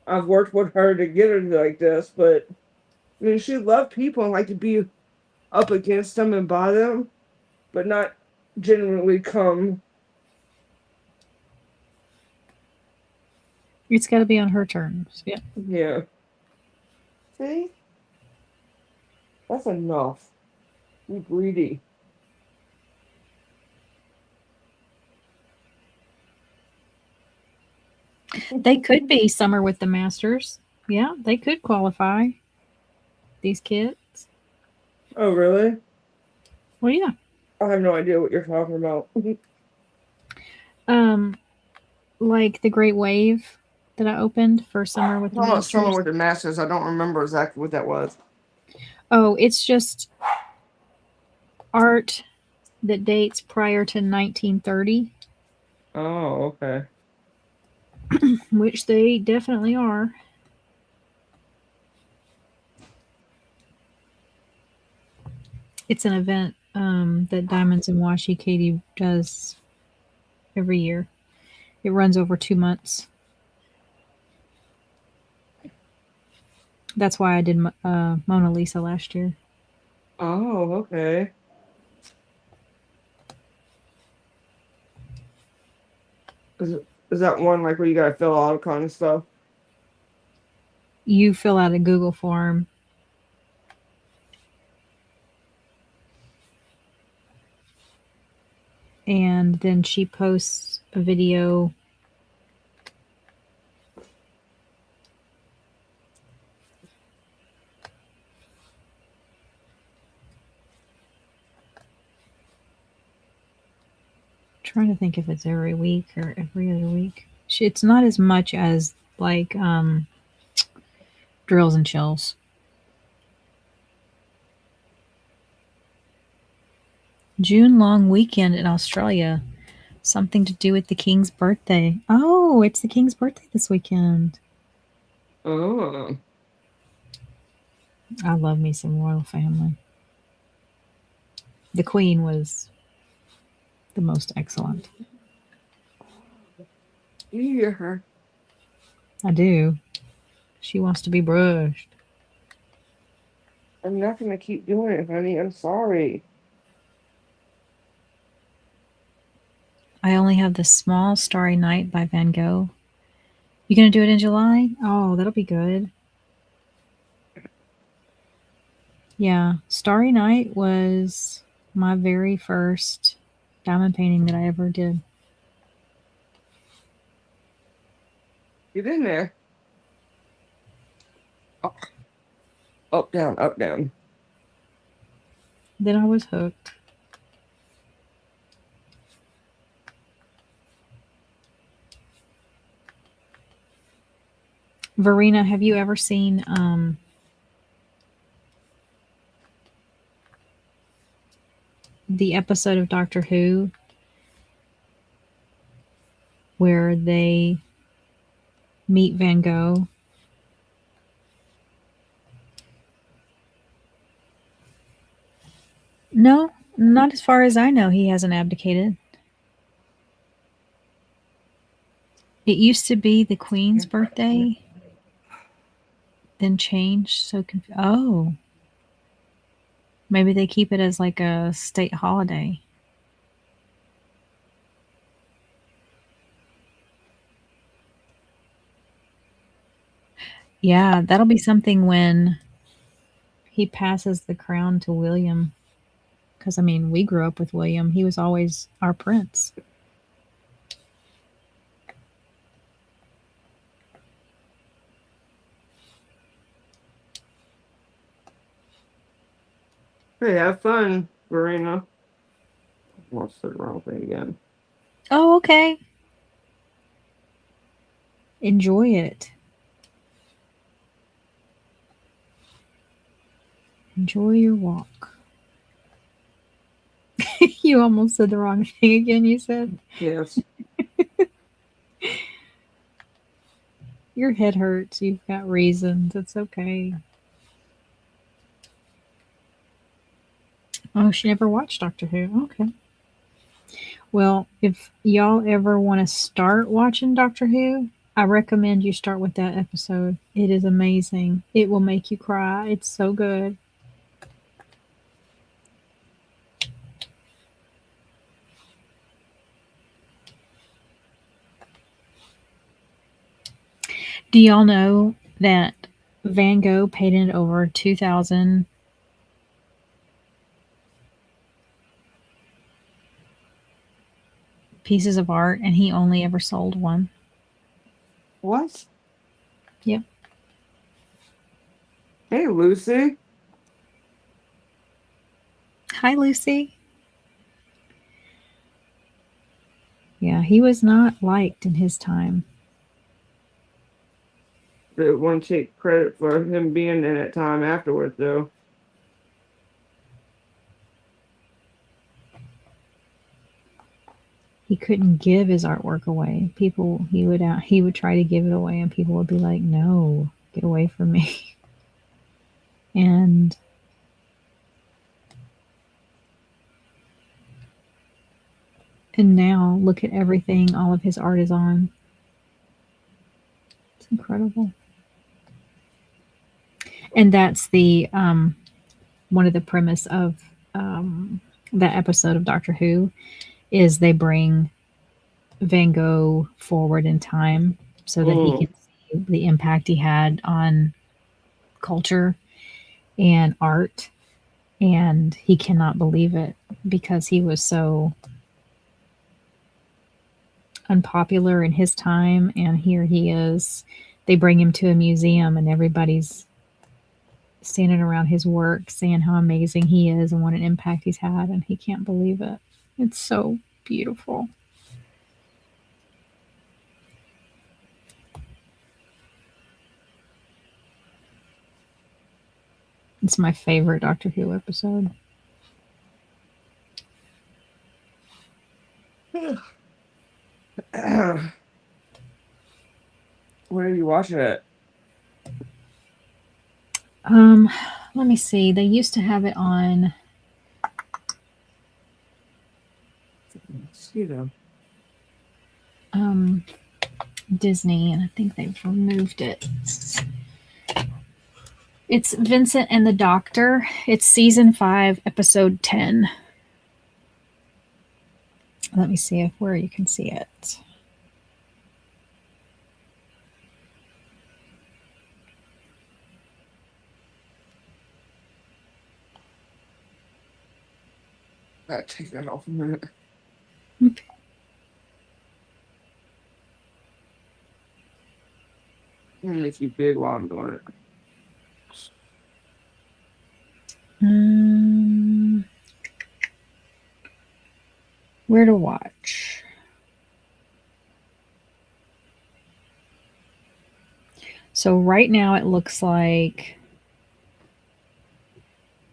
I've worked with her to get her like this, but I mean, she loved people and like to be up against them and by them, but not genuinely come. It's got to be on her terms. Yeah. Yeah. See, that's enough. You greedy. They could be summer with the Masters. Yeah, they could qualify. These kids. Oh, really? Well, yeah. I have no idea what you're talking about. Um, like the Great Wave that I opened for summer with the Talking about summer Masters. with the Masters. I don't remember exactly what that was. Oh, it's just art that dates prior to 1930, Oh, okay. which they definitely are. It's an event that Diamonds and Washi Katie does every year. It runs over 2 months. That's why I did Mona Lisa last year. Oh, okay. Is that one like where you gotta fill out all kind of stuff? You fill out a Google form, and then she posts a video. Trying to think if it's every week or every other week. It's not as much as like Drills and Chills. June long weekend in Australia. Something to do with the King's birthday. Oh, it's the King's birthday this weekend. Oh. I love me some royal family. The Queen was the most excellent. You hear her. I do. She wants to be brushed. I'm not gonna keep doing it, honey. I'm sorry. I only have the Small Starry Night by Van Gogh. You gonna do it in July? Oh, that'll be good. Yeah, Starry Night was my very first diamond painting that I ever did. Get in there. Up, up, down, up, down. Then I was hooked. Verena, have you ever seen the episode of Doctor Who where they meet Van Gogh? No, not as far as I know. He hasn't abdicated. It used to be the Queen's birthday, then changed. So oh, maybe they keep it as like a state holiday. Yeah, that'll be something when he passes the crown to William. Because, I mean, we grew up with William. He was always our prince. Hey, have fun, Verena. What's the wrong thing again? Oh, okay. Enjoy it. Enjoy your walk. You almost said the wrong thing again, you said? Yes. Your head hurts. You've got reasons. It's okay. Oh, she never watched Doctor Who. Okay. Well, if y'all ever want to start watching Doctor Who, I recommend you start with that episode. It is amazing. It will make you cry. It's so good. Do y'all know that Van Gogh painted over 2,000 pieces of art and he only ever sold one? What? Yep. Hey, Lucy. Hi, Lucy. Yeah, he was not liked in his time. They want to take credit for him being in that time afterwards, though. He couldn't give his artwork away. People, he would try to give it away, and people would be like, "No, get away from me." And now look at everything all of his art is on. It's incredible. And that's the one of the premise of that episode of Doctor Who is they bring Van Gogh forward in time so that he can see the impact he had on culture and art, and he cannot believe it because he was so unpopular in his time, and here he is. They bring him to a museum and everybody's standing around his work saying how amazing he is and what an impact he's had, and he can't believe it. It's so beautiful. It's my favorite Doctor Who episode. Where are you watching it? Let me see. They used to have it on See them. Disney, and I think they've removed it. It's Vincent and the Doctor. It's season 5, episode 10. Let me see where you can see it. Gotta take that off a minute. Okay. I'm gonna make you big while I'm doing it. Where to watch? So right now it looks like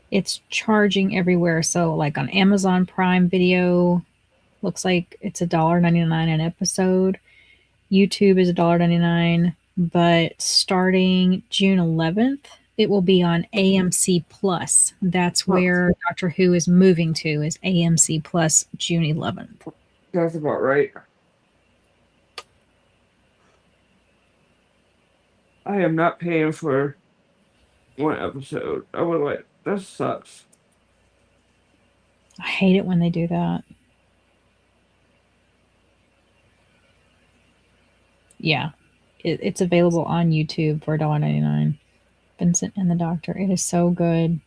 it's charging everywhere. So like on Amazon Prime Video, looks like it's $1.99 an episode. YouTube is $1.99, but starting June 11th, it will be on AMC Plus. That's Huh. where Doctor Who is moving to, is AMC Plus June 11th. That's about right. I am not paying for one episode. I would like that sucks. I hate it when they do that. Yeah, it's available on YouTube for $1.99. Vincent and the Doctor. It is so good.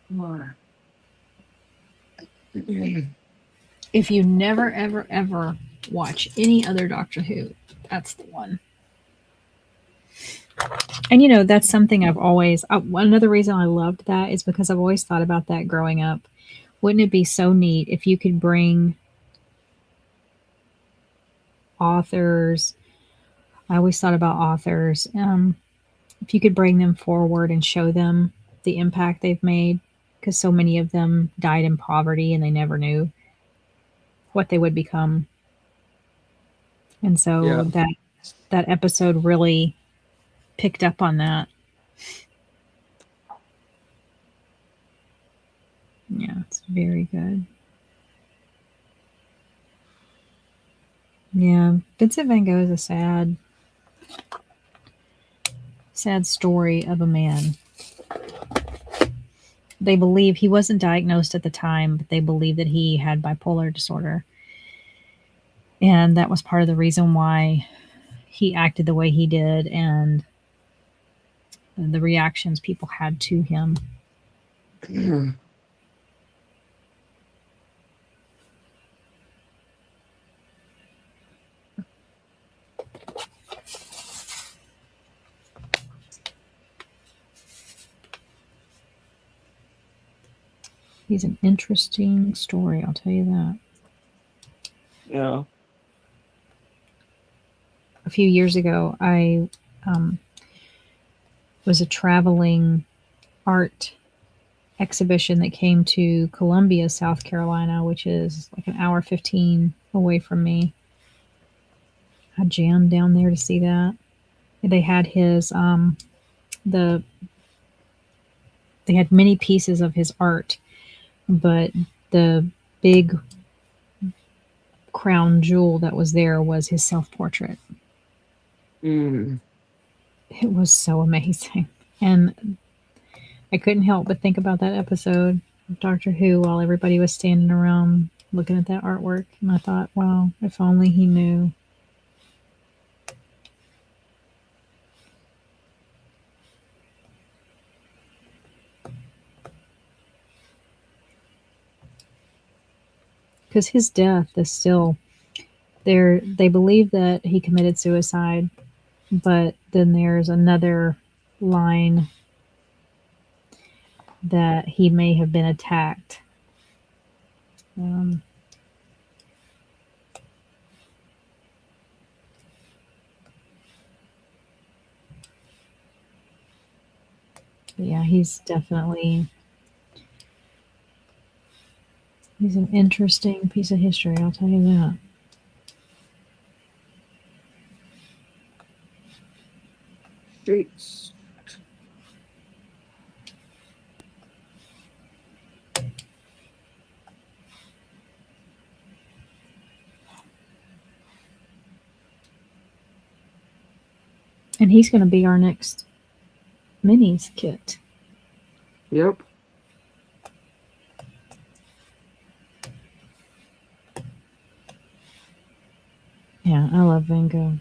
Why? If you never, ever, ever watch any other Doctor Who, that's the one. And you know, that's something I've always, another reason I loved that is because I've always thought about that growing up. Wouldn't it be so neat if you could bring authors? I always thought about authors. If you could bring them forward and show them the impact they've made, because so many of them died in poverty and they never knew what they would become. And so Yeah. that episode really picked up on that. Yeah, it's very good. Yeah, Vincent van Gogh is a sad story of a man. They believe he wasn't diagnosed at the time, but they believe that he had bipolar disorder. And that was part of the reason why he acted the way he did and the reactions people had to him. He's an interesting story, I'll tell you that. Yeah. A few years ago, I was a traveling art exhibition that came to Columbia, South Carolina, which is like an hour 15 away from me. I jammed down there to see that. They had his they had many pieces of his art, but the big crown jewel that was there was his self-portrait. Mm. It was so amazing. And I couldn't help but think about that episode of Doctor Who while everybody was standing around looking at that artwork. And I thought, wow, if only he knew. Because his death is still there. They believe that he committed suicide, but then there's another line that he may have been attacked. Yeah, he's an interesting piece of history, I'll tell you that. Streets. And he's going to be our next minis kit. Yep. Yeah, I love Van Gogh.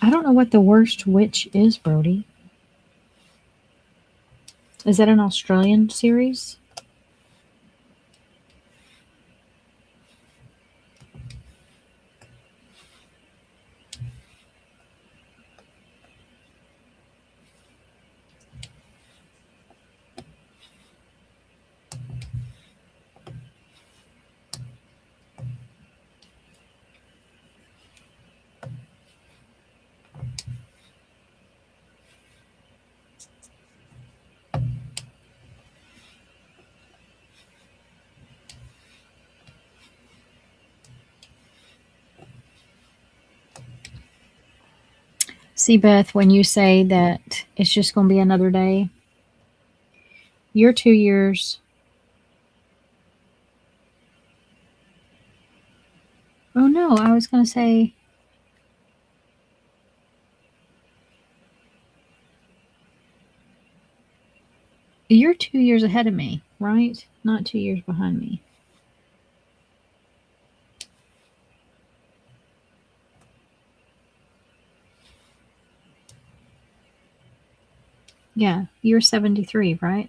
I don't know what the worst witch is, Brody. Is that an Australian series? See, Beth, when you say that it's just going to be another day, you're 2 years. Oh no, I was going to say. You're 2 years ahead of me, right? Not 2 years behind me. Yeah, you're 73, right?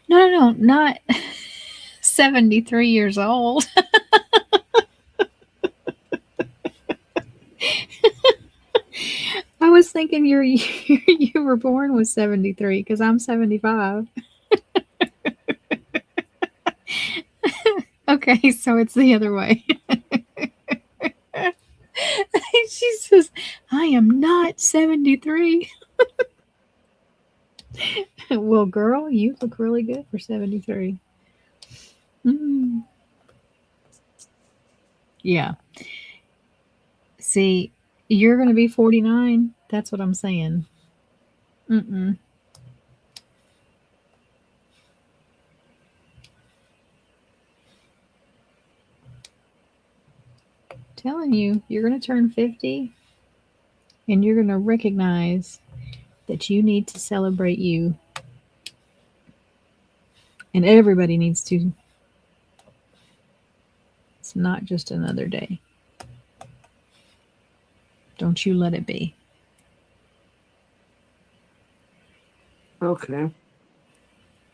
No, not 73 years old. I was thinking you were born with 73 because I'm 75. Okay, so it's the other way. She says, I am not 73. Well, girl, you look really good for 73. Mm. Yeah. See, you're going to be 49. That's what I'm saying. Mm-mm. Telling you, you're going to turn 50 and you're going to recognize that you need to celebrate you. And everybody needs to. It's not just another day. Don't you let it be. Okay.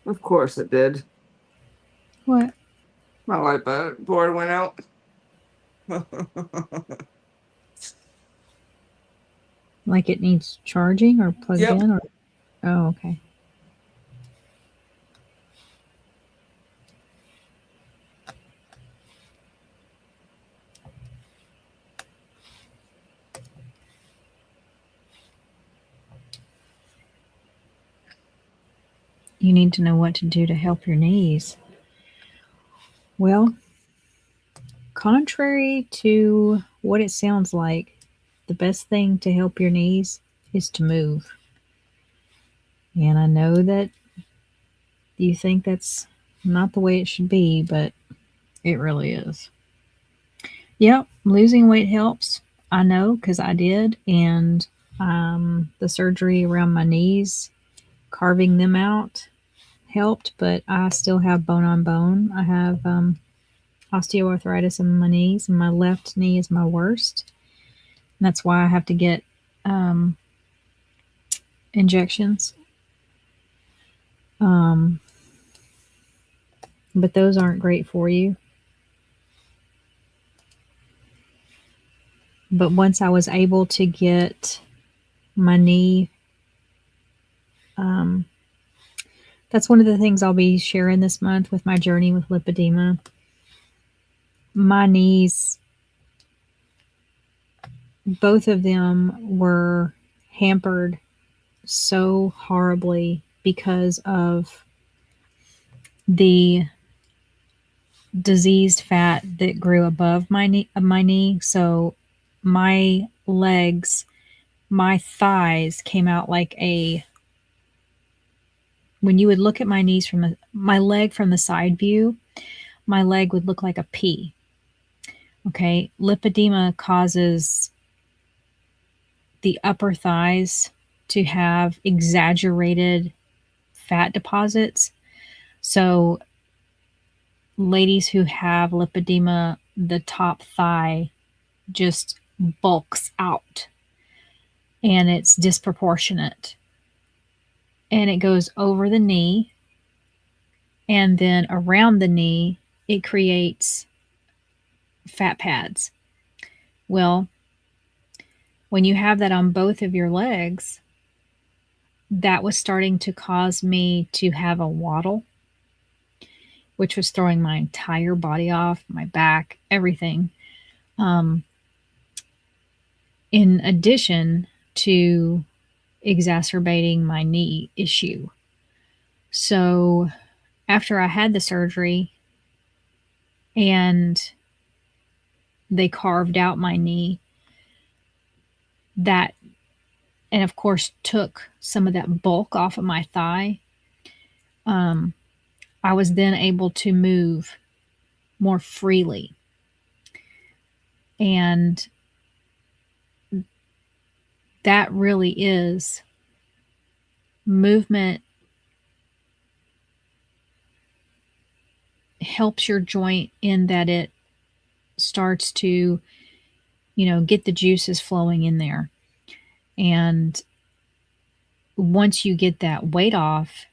Of course it did. What? My light board went out. Like it needs charging or plugged Yep. in? Or oh, okay. You need to know what to do to help your knees. Well, contrary to what it sounds like, the best thing to help your knees is to move. And I know that you think that's not the way it should be, but it really is. Yep, losing weight helps. I know because I did. And the surgery around my knees, carving them out, helped, but I still have bone on bone. I have osteoarthritis in my knees, and my left knee is my worst. And that's why I have to get injections. But those aren't great for you. But once I was able to get my knee, that's one of the things I'll be sharing this month with my journey with lipedema. My knees, both of them were hampered so horribly because of the diseased fat that grew above my knee. So my legs, my thighs came out like when you would look at my knees my leg from the side view, my leg would look like a P. Okay, lipedema causes the upper thighs to have exaggerated fat deposits. So ladies who have lipedema, the top thigh just bulks out and it's disproportionate. And it goes over the knee, and then around the knee, it creates fat pads. Well, when you have that on both of your legs, that was starting to cause me to have a waddle, which was throwing my entire body off, my back, everything. In addition to exacerbating my knee issue. So after I had the surgery and they carved out my knee, that, and of course took some of that bulk off of my thigh, I was then able to move more freely. And that really is movement helps your joint in that it starts to, get the juices flowing in there. And once you get that weight off,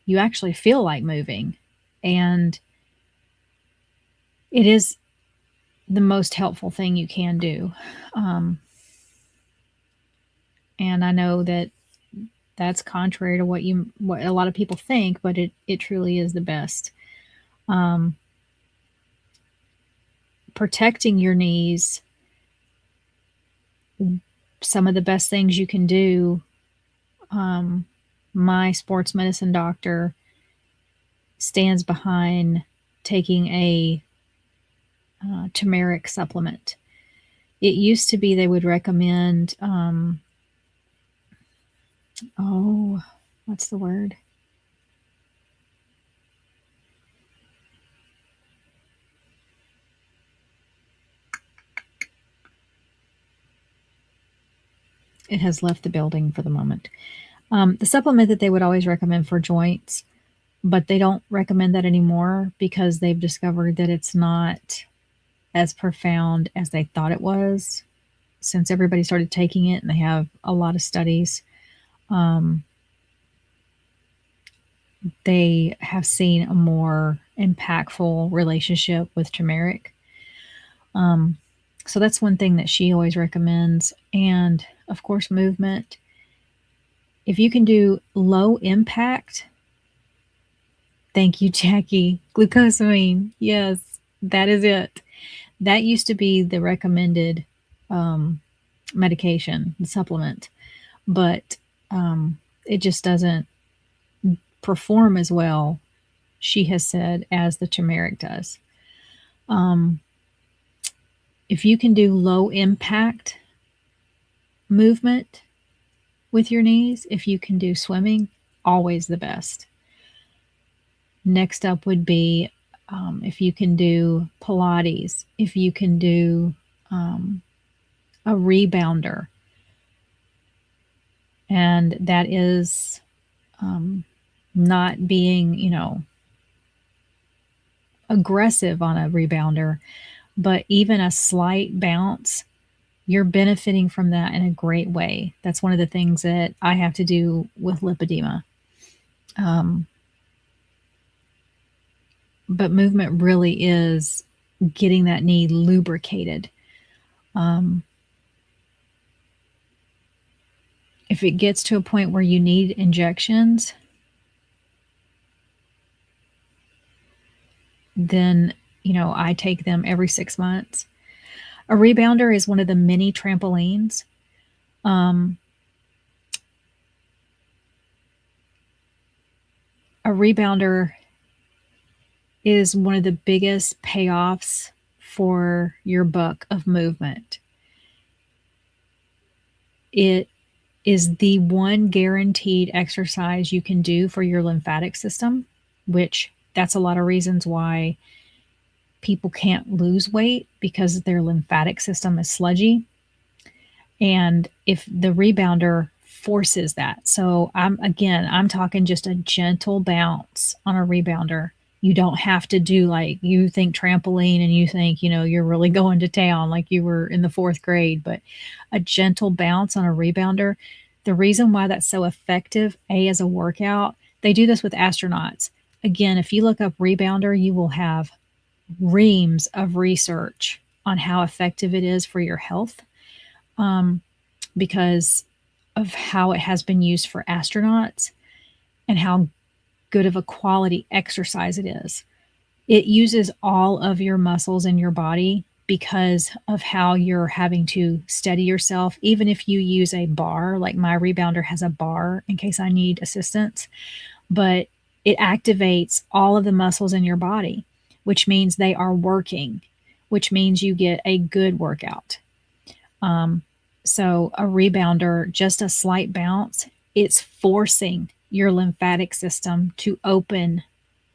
you actually feel like moving. And it is the most helpful thing you can do. And I know that that's contrary to what a lot of people think, but it truly is the best. Protecting your knees, some of the best things you can do. My sports medicine doctor stands behind taking a turmeric supplement. It used to be they would recommend, what's the word? It has left the building for the moment. The supplement that they would always recommend for joints, but they don't recommend that anymore because they've discovered that it's not as profound as they thought it was since everybody started taking it, and they have a lot of studies. They have seen a more impactful relationship with turmeric. So that's one thing that she always recommends. And of course, movement. If you can do low impact, thank you, Jackie, glucosamine. Yes, that is it. That used to be the recommended medication, the supplement, but it just doesn't perform as well, she has said, as the turmeric does. If you can do low impact movement with your knees, if you can do swimming, always the best. Next up would be if you can do Pilates, if you can do a rebounder. And that is not being, aggressive on a rebounder, but even a slight bounce, you're benefiting from that in a great way. That's one of the things that I have to do with lipedema. But movement really is getting that knee lubricated. If it gets to a point where you need injections, then, I take them every 6 months. A rebounder is one of the mini trampolines. A rebounder is one of the biggest payoffs for your buck of movement. It is the one guaranteed exercise you can do for your lymphatic system, which that's a lot of reasons why people can't lose weight because their lymphatic system is sludgy. And if the rebounder forces that, so I'm talking just a gentle bounce on a rebounder. You don't have to do like you think trampoline and you think, you're really going to town like you were in the 4th grade, but a gentle bounce on a rebounder. The reason why that's so effective, as a workout, they do this with astronauts. Again, if you look up rebounder, you will have reams of research on how effective it is for your health, because of how it has been used for astronauts and how good of a quality exercise it is. It uses all of your muscles in your body because of how you're having to steady yourself. Even if you use a bar, like my rebounder has a bar in case I need assistance, but it activates all of the muscles in your body, which means they are working, which means you get a good workout. So a rebounder, just a slight bounce, it's forcing your lymphatic system to open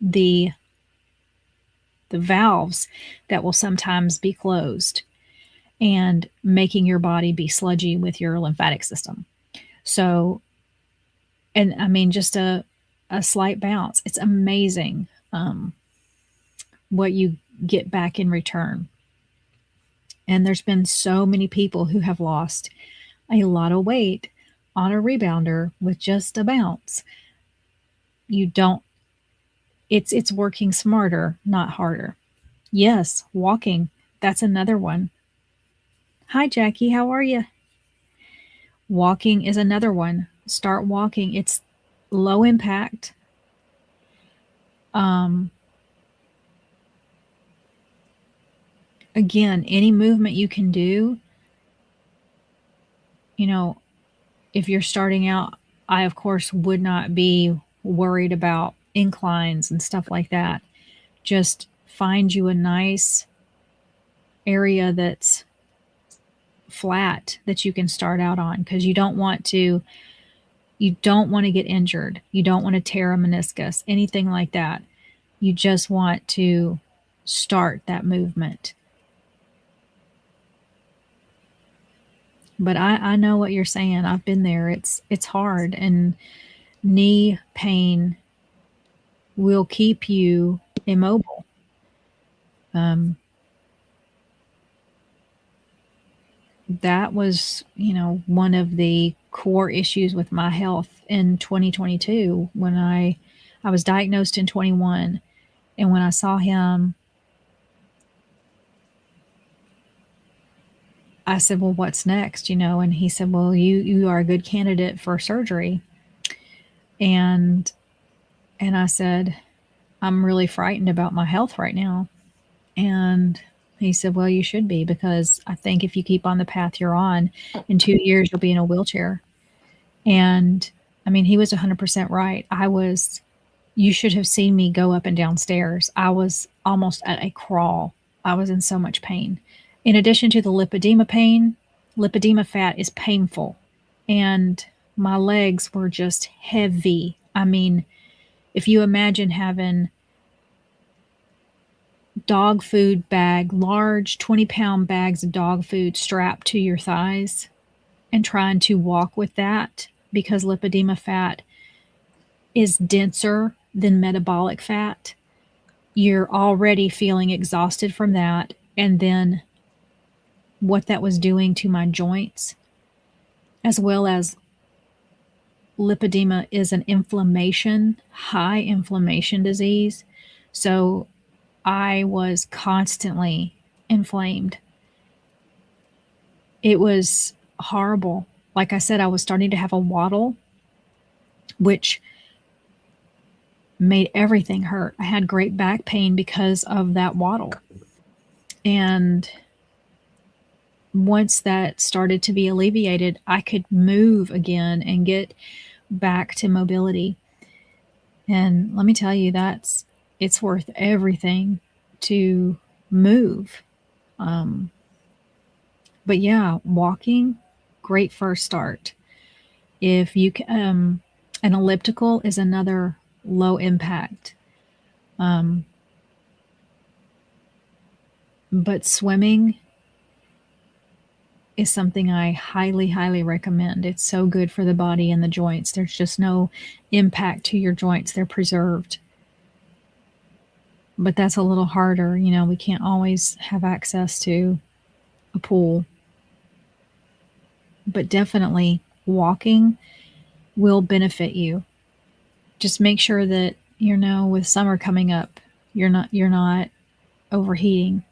the valves that will sometimes be closed and making your body be sludgy with your lymphatic system. So, and I mean, just a slight bounce, it's amazing what you get back in return. And there's been so many people who have lost a lot of weight on a rebounder with just a bounce. It's working smarter, not harder. Yes, walking, that's another one. Hi, Jackie, how are you? Walking is another one. Start walking. It's low impact. Again, any movement you can do, if you're starting out, I, of course, would not be worried about inclines and stuff like that. Just find you a nice area that's flat that you can start out on, because you don't want to get injured. You don't want to tear a meniscus, anything like that. You just want to start that movement. But I know what you're saying. I've been there. It's hard, and knee pain will keep you immobile. That was, one of the core issues with my health in 2022 when I was diagnosed in 21, and when I saw him, I said, well, what's next? And he said, well, you are a good candidate for surgery. And I said, I'm really frightened about my health right now. And he said, well, you should be, because I think if you keep on the path you're on, in 2 years, you'll be in a wheelchair. And I mean, he was 100% right. You should have seen me go up and down stairs. I was almost at a crawl. I was in so much pain. In addition to the lipedema pain, lipedema fat is painful. And my legs were just heavy. I mean, if you imagine having dog food bag, large 20-pound bags of dog food strapped to your thighs and trying to walk with that, because lipedema fat is denser than metabolic fat, you're already feeling exhausted from that. And then what that was doing to my joints, as well as lipedema is an high inflammation disease. So I was constantly inflamed. It was horrible. Like I said, I was starting to have a waddle, which made everything hurt. I had great back pain because of that waddle. And once that started to be alleviated, I could move again and get back to mobility. And let me tell you, it's worth everything to move. But yeah, walking, great first start. If you can, an elliptical is another low impact. But swimming is something I highly, highly recommend. It's so good for the body and the joints. There's just no impact to your joints, they're preserved. But that's a little harder. You know, we can't always have access to a pool. But definitely walking will benefit you. Just make sure that, you know, with summer coming up, you're not overheating.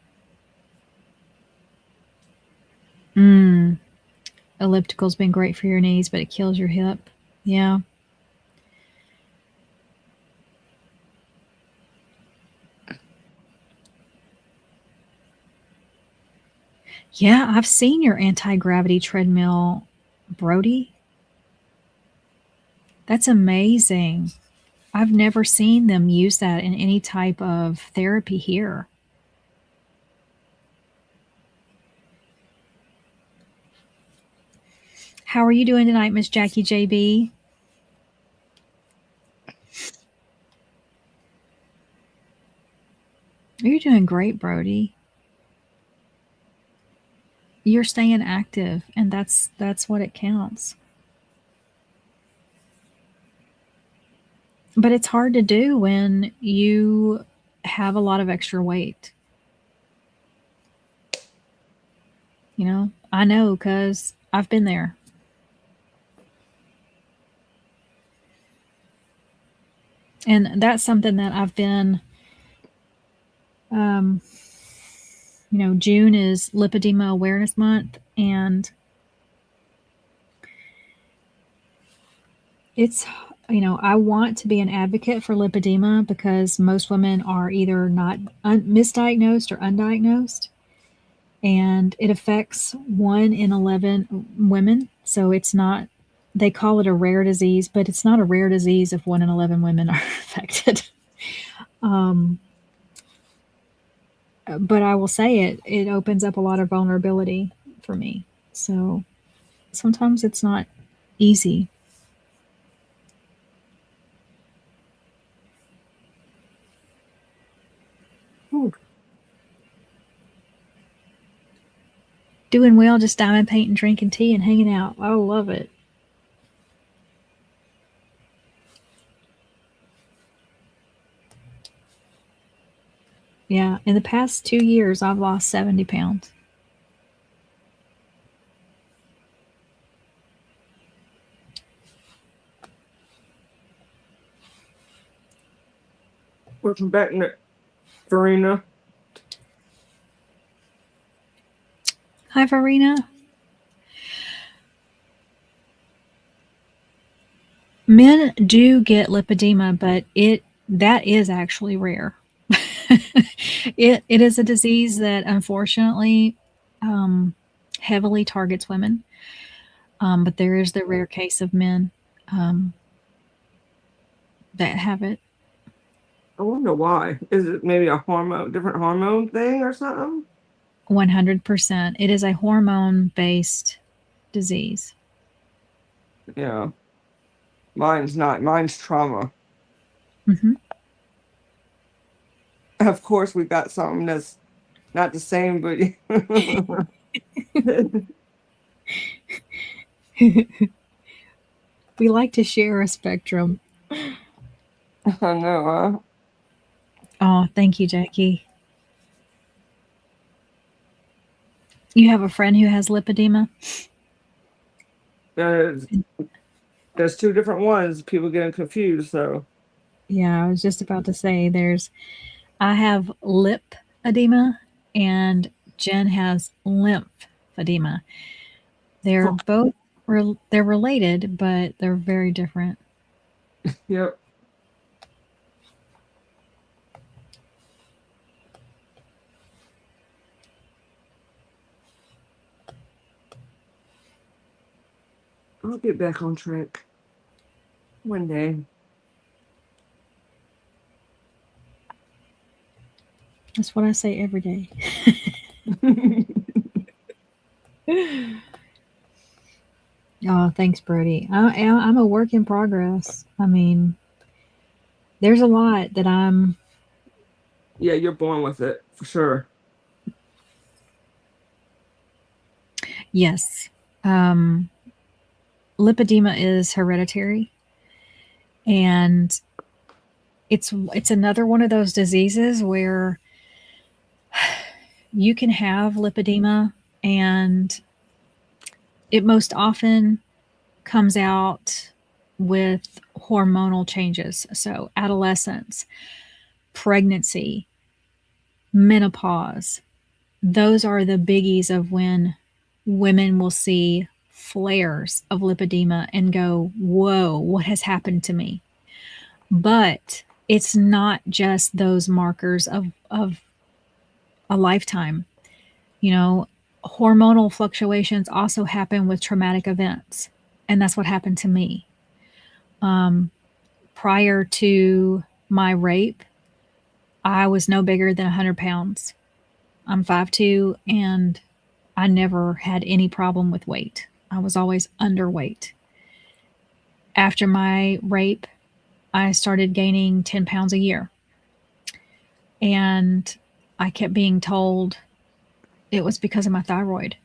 Elliptical's been great for your knees, but it kills your hip. Yeah. Yeah, I've seen your anti-gravity treadmill, Brody. That's amazing. I've never seen them use that in any type of therapy here. How are you doing tonight, Miss Jackie JB? You're doing great, Brody. You're staying active, and that's what it counts. But it's hard to do when you have a lot of extra weight. You know, I know because I've been there. And that's something that I've been, you know, June is Lipedema Awareness Month, and it's, you know, I want to be an advocate for lipedema because most women are either not misdiagnosed or undiagnosed, and it affects 1 in 11 women. So it's not, they call it a rare disease, but it's not a rare disease if 1 in 11 women are affected. But I will say it opens up a lot of vulnerability for me. So sometimes it's not easy. Ooh. Doing well, just diamond painting, drinking tea, and hanging out. I love it. Yeah, in the past 2 years, I've lost 70 pounds. Welcome back, Farina. Hi, Farina. Men do get lipedema, but that is actually rare. It is a disease that unfortunately heavily targets women, but there is the rare case of men that have it. I wonder why. Is it maybe a different hormone thing or something? 100%. It is a hormone-based disease. Yeah. Mine's not. Mine's trauma. Mm-hmm. Of course, we got something that's not the same, but We like to share a spectrum. I know, huh? Oh, thank you, Jackie. You have a friend who has lipedema? There's 2 different ones. People getting confused, so. Yeah, I was just about to say I have lip edema and Jen has lymphedema. They're both they're related, but they're very different. Yep. I'll get back on track one day. That's what I say every day. Oh, thanks, Brody. I'm a work in progress. I mean, there's a lot that I'm. Yeah, you're born with it for sure. Yes. Um, lipedema is hereditary, and it's another one of those diseases where you can have lipedema, and it most often comes out with hormonal changes. So, adolescence, pregnancy, menopause, those are the biggies of when women will see flares of lipedema and go, whoa, what has happened to me? But it's not just those markers of a lifetime. You know, hormonal fluctuations also happen with traumatic events. And that's what happened to me. Um, Prior to my rape, I was no bigger than 100 pounds. I'm 5'2", and I never had any problem with weight. I was always underweight. After my rape, I started gaining 10 pounds a year. And I kept being told it was because of my thyroid.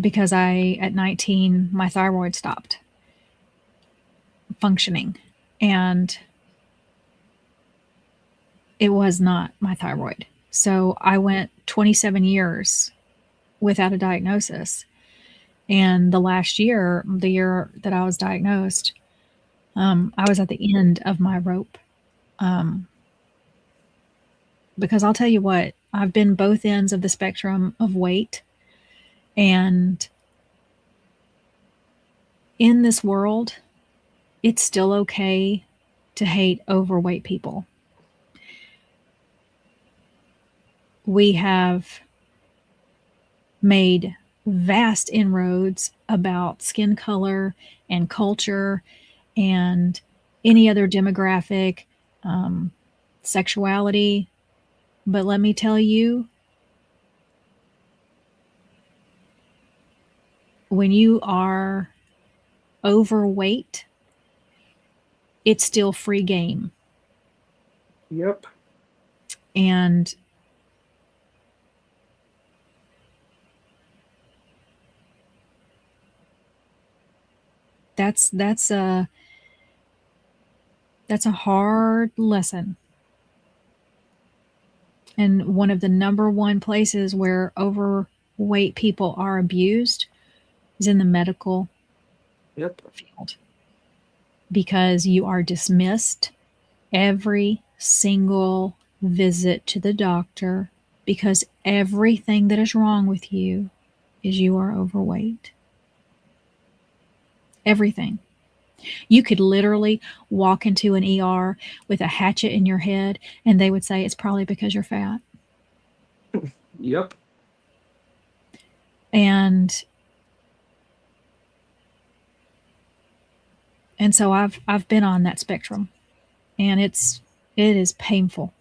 Because at 19, my thyroid stopped functioning. And it was not my thyroid. So I went 27 years without a diagnosis. And the last year, the year that I was diagnosed, I was at the end of my rope. Because I'll tell you what, I've been both ends of the spectrum of weight. And in this world, it's still okay to hate overweight people. We have made vast inroads about skin color and culture and any other demographic, sexuality. But let me tell you, when you are overweight, it's still free game. Yep. And that's a hard lesson. And one of the number one places where overweight people are abused is in the medical Yep. field, because you are dismissed every single visit to the doctor because everything that is wrong with you is you are overweight. Everything. You could literally walk into an ER with a hatchet in your head and they would say it's probably because you're fat. Yep. And so I've been on that spectrum, and it is painful.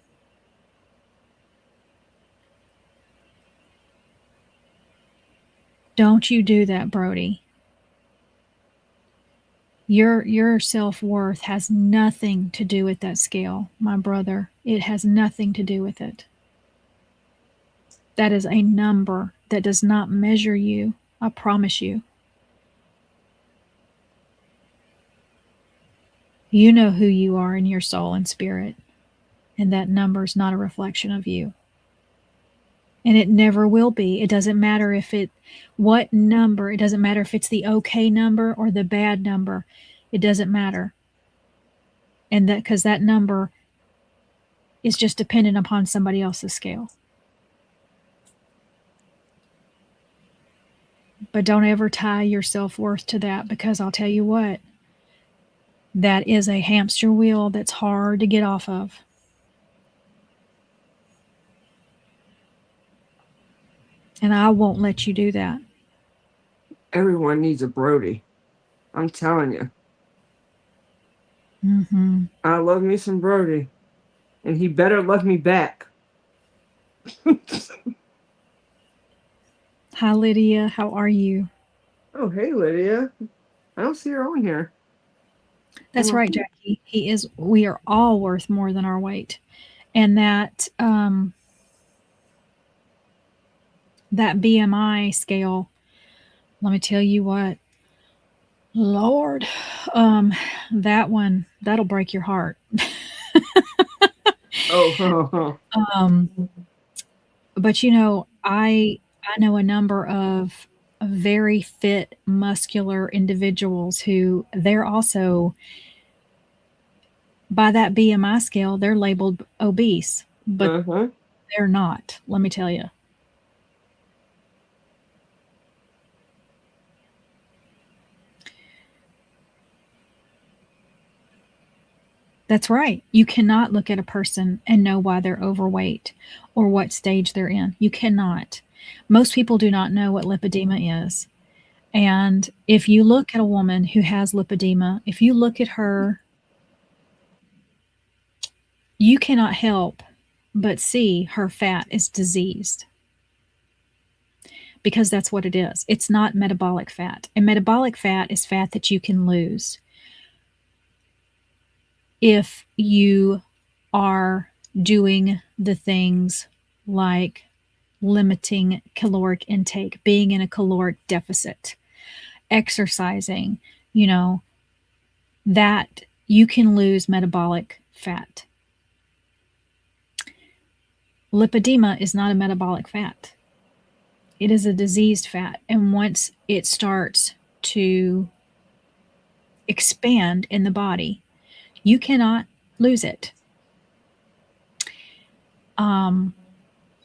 Don't you do that, Brody. Your self-worth has nothing to do with that scale, my brother. It has nothing to do with it. That is a number that does not measure you, I promise you. You know who you are in your soul and spirit, and that number is not a reflection of you. And it never will be. It doesn't matter what number, it doesn't matter if it's the okay number or the bad number. It doesn't matter. And because that number is just dependent upon somebody else's scale. But don't ever tie your self-worth to that, because I'll tell you what, that is a hamster wheel that's hard to get off of. And I won't let you do that. Everyone needs a Brody. I'm telling you. Mm-hmm. I love me some Brody. And he better love me back. Hi, Lydia. How are you? Oh, hey, Lydia. I don't see her on here. That's right, Jackie. We are all worth more than our weight. And that that BMI scale, let me tell you what, Lord, that one, that'll break your heart. Oh, Um, but you know, I know a number of very fit, muscular individuals who they're also by that BMI scale, they're labeled obese, but uh-huh. they're not, let me tell you. That's right. You cannot look at a person and know why they're overweight or what stage they're in. You cannot. Most people do not know what lipedema is. And if you look at a woman who has lipedema, if you look at her, you cannot help but see her fat is diseased because that's what it is. It's not metabolic fat. And metabolic fat is fat that you can lose if you are doing the things like limiting caloric intake, being in a caloric deficit, exercising, you know, that you can lose metabolic fat. Lipedema is not a metabolic fat. It is a diseased fat. And once it starts to expand in the body, you cannot lose it.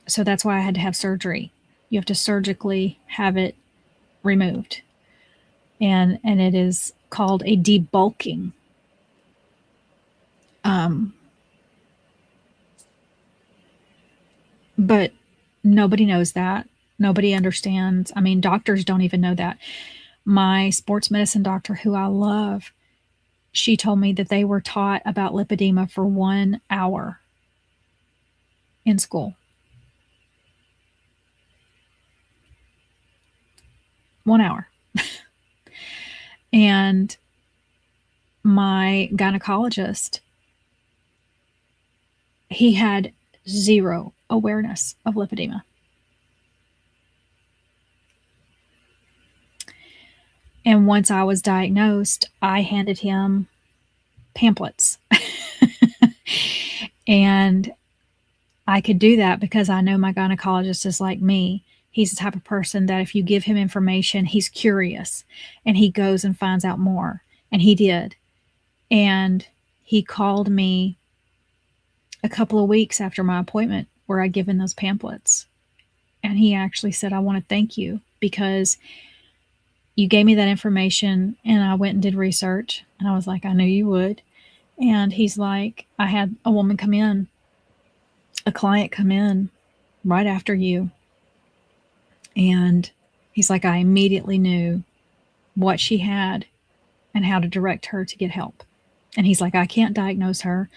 So that's why I had to have surgery. You have to surgically have it removed. And it is called a debulking. But nobody knows that. Nobody understands. I mean, doctors don't even know that. My sports medicine doctor, who I love, she told me that they were taught about lipedema for 1 hour in school. 1 hour. And my gynecologist, he had zero awareness of lipedema. And once I was diagnosed, I handed him pamphlets. And I could do that because I know my gynecologist is like me. He's the type of person that if you give him information, he's curious and he goes and finds out more. And he did. And he called me a couple of weeks after my appointment where I'd given those pamphlets. And he actually said, I want to thank you because you gave me that information. And I went and did research. And I was like, I knew you would. And he's like, I had a woman come in, a client come in right after you. And he's like, I immediately knew what she had and how to direct her to get help. And he's like, I can't diagnose her,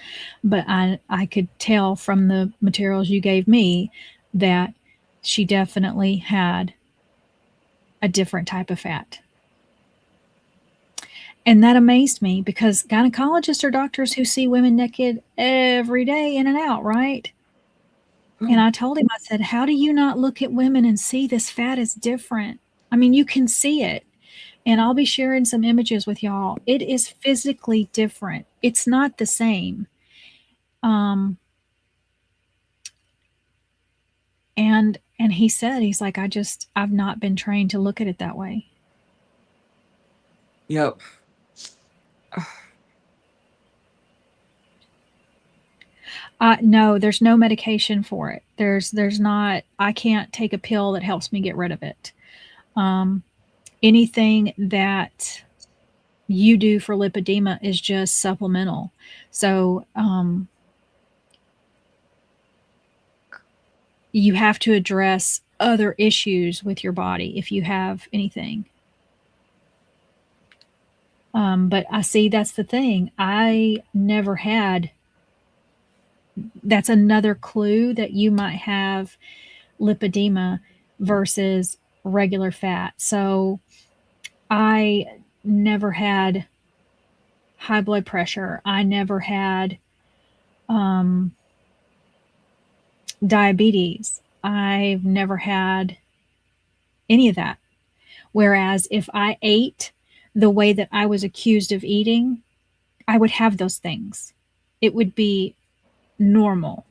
but I could tell from the materials you gave me that she definitely had a different type of fat. And that amazed me because gynecologists are doctors who see women naked every day in and out, right? And I told him, I said, how do you not look at women and see this fat is different? I mean, you can see it. And I'll be sharing some images with y'all. It is physically different. It's not the same. And he said, he's like, I've not been trained to look at it that way. Yep. No, there's no medication for it. There's not, I can't take a pill that helps me get rid of it. Anything that you do for lipedema is just supplemental. So, you have to address other issues with your body if you have anything. But I see that's the thing. I never had, that's another clue that you might have lipedema versus regular fat. So I never had high blood pressure. I never had diabetes. I've never had any of that. Whereas if I ate the way that I was accused of eating, I would have those things. It would be normal.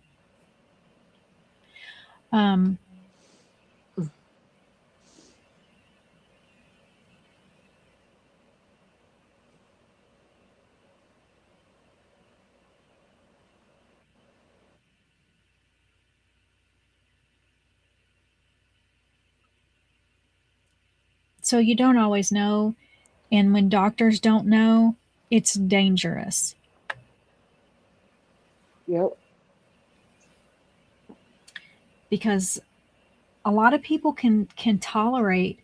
So you don't always know. And when doctors don't know, it's dangerous. Yep. Because a lot of people can tolerate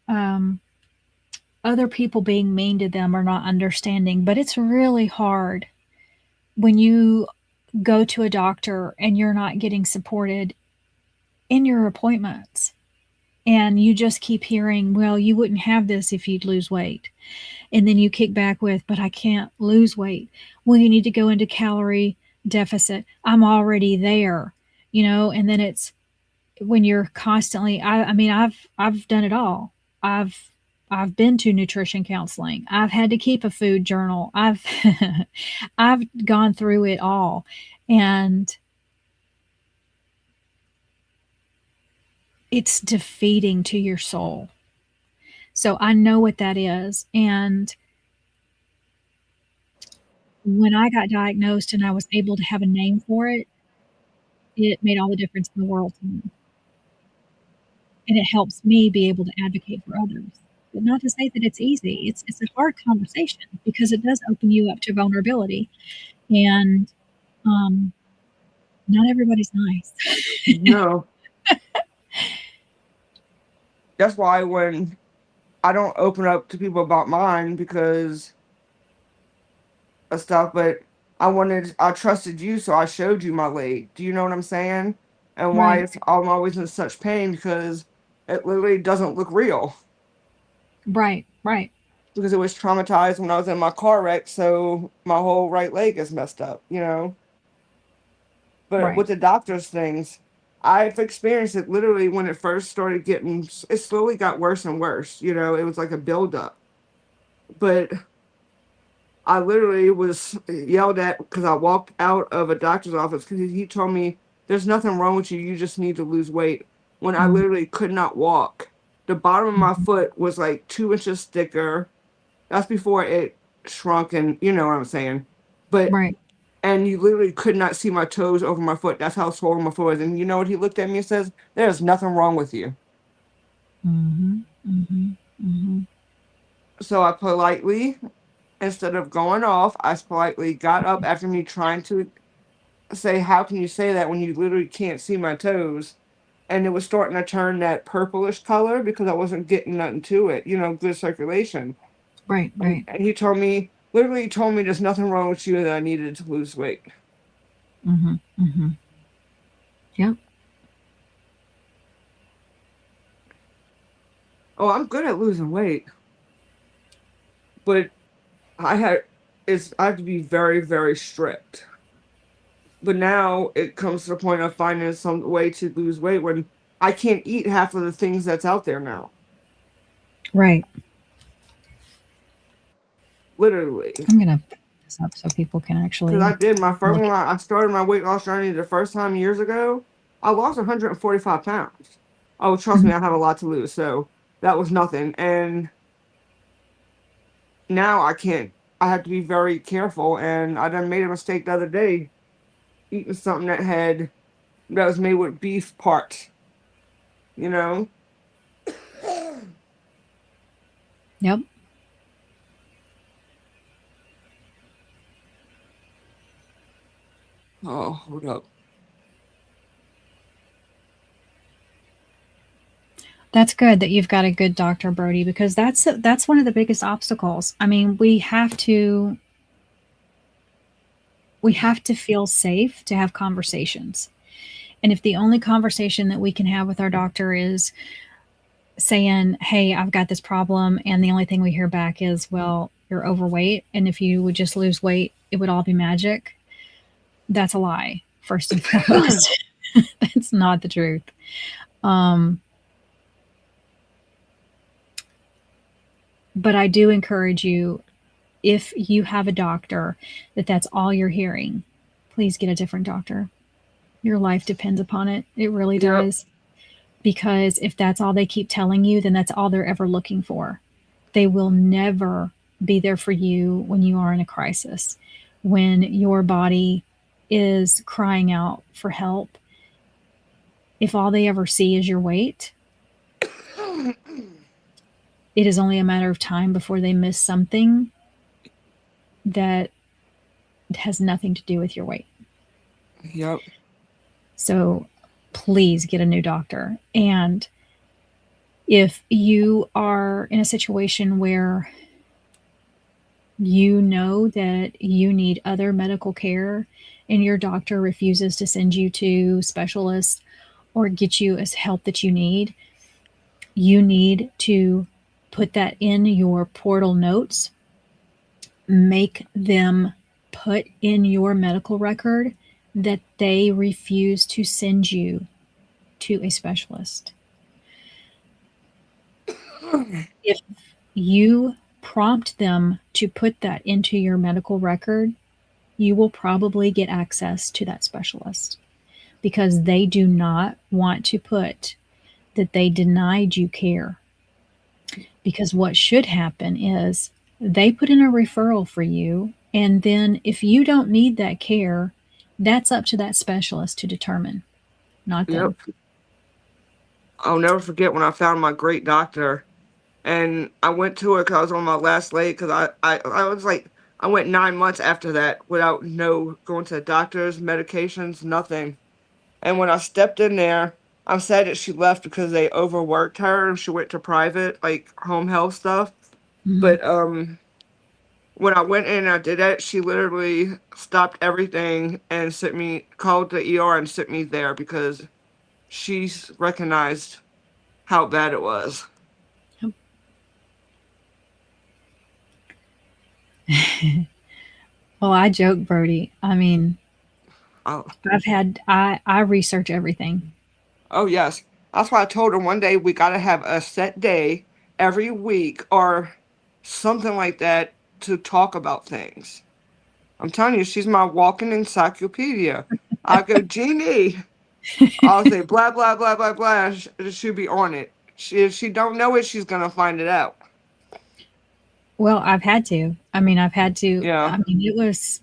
other people being mean to them or not understanding, but it's really hard when you go to a doctor and you're not getting supported in your appointments, and you just keep hearing, well, you wouldn't have this if you'd lose weight. And then you kick back with, but I can't lose weight. Well, you need to go into calorie deficit. I'm already there, and then it's when you're constantly, I mean, I've done it all. I've been to nutrition counseling. I've had to keep a food journal. I've gone through it all. And it's defeating to your soul. So I know what that is. And when I got diagnosed and I was able to have a name for it, it made all the difference in the world to me. And it helps me be able to advocate for others. But not to say that it's easy. It's a hard conversation because it does open you up to vulnerability. And not everybody's nice. No. That's why when I don't open up to people about mine because of stuff, but I trusted you, so I showed you my weight. Do you know what I'm saying? And why Right. I'm always in such pain because it literally doesn't look real. Right. Because it was traumatized when I was in my car wreck, so my whole right leg is messed up, But Right. with the doctor's things, I've experienced it literally when it first started it slowly got worse and worse. It was like a buildup. But I literally was yelled at because I walked out of a doctor's office because he told me, there's nothing wrong with you. You just need to lose weight. When I Mhm. literally could not walk. The bottom of my Mhm. foot was like 2 inches thicker. That's before it shrunk, and you know what I'm saying. But Right. and you literally could not see my toes over my foot. That's how swollen my foot was. And you know what he looked at me and says? There's nothing wrong with you. Mhm. Mhm. Mhm. So I politely, instead of going off, I politely got up after me trying to say, how can you say that when you literally can't see my toes? And it was starting to turn that purplish color because I wasn't getting nothing to it, good circulation. Right. And he literally told me there's nothing wrong with you and that I needed to lose weight. Mhm. Mhm. Yep. Oh, I'm good at losing weight, but I had I have to be very, very strict. But now it comes to the point of finding some way to lose weight when I can't eat half of the things that's out there now. Right. Literally. I'm gonna put this up so people can Because I actually did my first look. one, I started my weight loss journey the first time years ago. I lost 145 pounds. Oh, trust me, Mhm. I have a lot to lose. So that was nothing. And now I can't, I have to be very careful. And I done made a mistake the other day eating something that was made with beef parts, you know? Yep. Oh, hold up. That's good that you've got a good doctor, Brody, because that's one of the biggest obstacles. I mean, we have to feel safe to have conversations. And if the only conversation that we can have with our doctor is saying, "Hey, I've got this problem," and the only thing we hear back is, "Well, you're overweight, and if you would just lose weight, it would all be magic." That's a lie, first and foremost. That's not the truth. Um, But I do encourage you, if you have a doctor that's all you're hearing, please get a different doctor. Your life depends upon it. It really Yep. does. Because if that's all they keep telling you, then that's all they're ever looking for. They will never be there for you when you are in a crisis, when your body is crying out for help. If all they ever see is your weight, it is only a matter of time before they miss something that has nothing to do with your weight. Yep. So please get a new doctor. And if you are in a situation where you know that you need other medical care and your doctor refuses to send you to specialists or get you as help that you need to put that in your portal notes. Make them put in your medical record that they refuse to send you to a specialist. If you prompt them to put that into your medical record, you will probably get access to that specialist, because they do not want to put that they denied you care. Because what should happen is they put in a referral for you, and then if you don't need that care, that's up to that specialist to determine, not them. Yep. I'll never forget when I found my great doctor, and I went to her because I was on my last leg. Because I was like, I went 9 months after that without no going to the doctors, medications, nothing. And when I stepped in there, I'm sad that she left because they overworked her and she went to private, like home health stuff. Mhm. But when I went in and I did that, she literally stopped everything and called the ER and sent me there because she's recognized how bad it was. Well, I joke, Brody. I mean, Oh, I research everything. oh yes. That's why I told her one day we got to have a set day every week or something like that to talk about things. I'm telling you, she's my walking encyclopedia. I go, Jeannie. I'll say blah blah blah blah blah. She'll be on it. If she don't know it, she's gonna find it out. Well, I've had to. I mean, I've had to. Yeah. I mean, it was,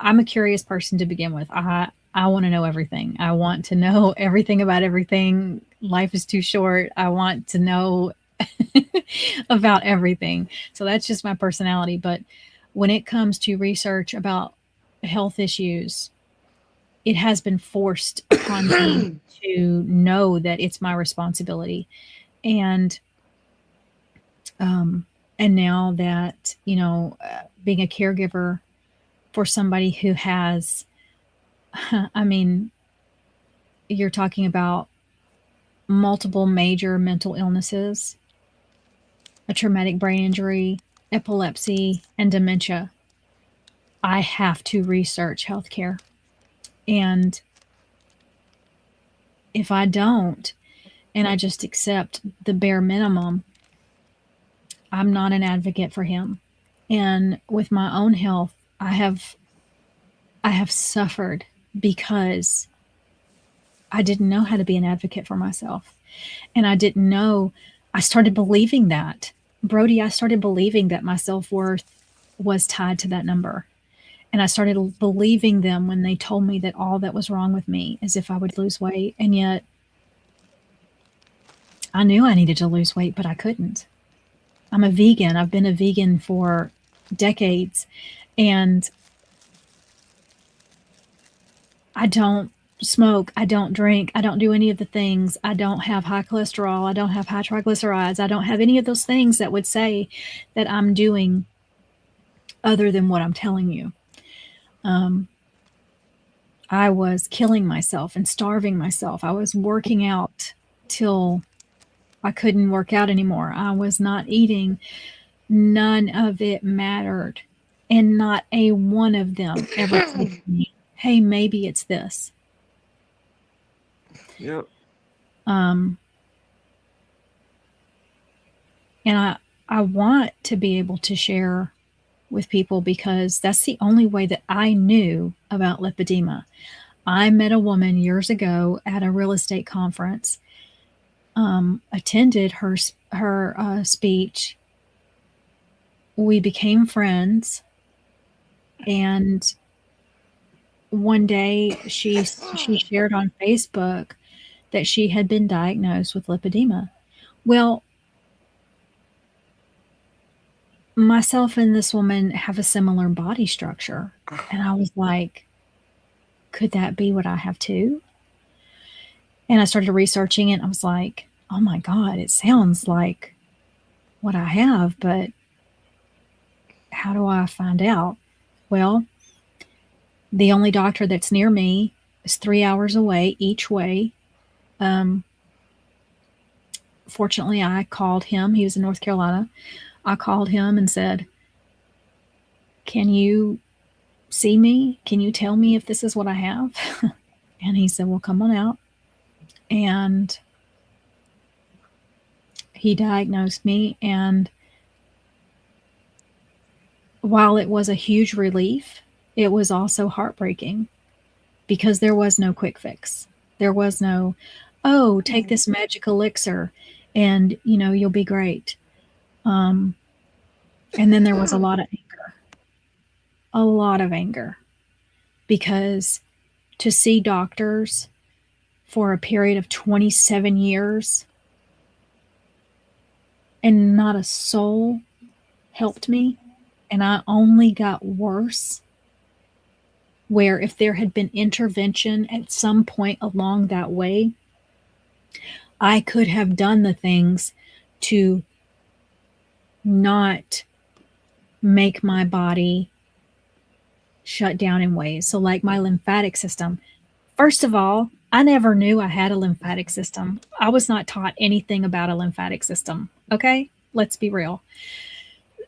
I'm a curious person to begin with. I want to know everything. I want to know everything about everything. Life is too short. I want to know about everything. So that's just my personality. But when it comes to research about health issues, it has been forced upon me to know that it's my responsibility. And and now that being a caregiver for somebody who has, I mean, you're talking about multiple major mental illnesses, a traumatic brain injury, epilepsy, and dementia. I have to research healthcare. And if I don't, and I just accept the bare minimum, I'm not an advocate for him. And with my own health, I have suffered because I didn't know how to be an advocate for myself. And I didn't know, I started believing that. Brody, I started believing that my self-worth was tied to that number. And I started believing them when they told me that all that was wrong with me is if I would lose weight. And yet I knew I needed to lose weight, but I couldn't. I'm a vegan. I've been a vegan for decades. And I don't smoke. I don't drink. I don't do any of the things. I don't have high cholesterol. I don't have high triglycerides. I don't have any of those things that would say that I'm doing other than what I'm telling you. I was killing myself and starving myself. I was working out till I couldn't work out anymore. I was not eating. None of it mattered. And not a one of them ever said to me, hey, maybe it's this. Yep. And I want to be able to share with people because that's the only way that I knew about lipedema. I met a woman years ago at a real estate conference, attended her speech. We became friends, and one day she shared on Facebook that she had been diagnosed with lipedema. Well, myself and this woman have a similar body structure, and I was like, could that be what I have too? And I started researching it. I was like, oh my God, it sounds like what I have, but how do I find out? Well, the only doctor that's near me is 3 hours away each way. Fortunately, I called him. He was in North Carolina. I called him and said, can you see me? Can you tell me if this is what I have? And he said, well, come on out. And he diagnosed me. And while it was a huge relief, it was also heartbreaking because there was no quick fix. There was no, oh, take this magic elixir and, you'll be great. And then there was a lot of anger, because to see doctors for a period of 27 years and not a soul helped me, and I only got worse, where if there had been intervention at some point along that way, I could have done the things to not make my body shut down in ways. So like my lymphatic system. First of all, I never knew I had a lymphatic system. I was not taught anything about a lymphatic system. Okay? Let's be real.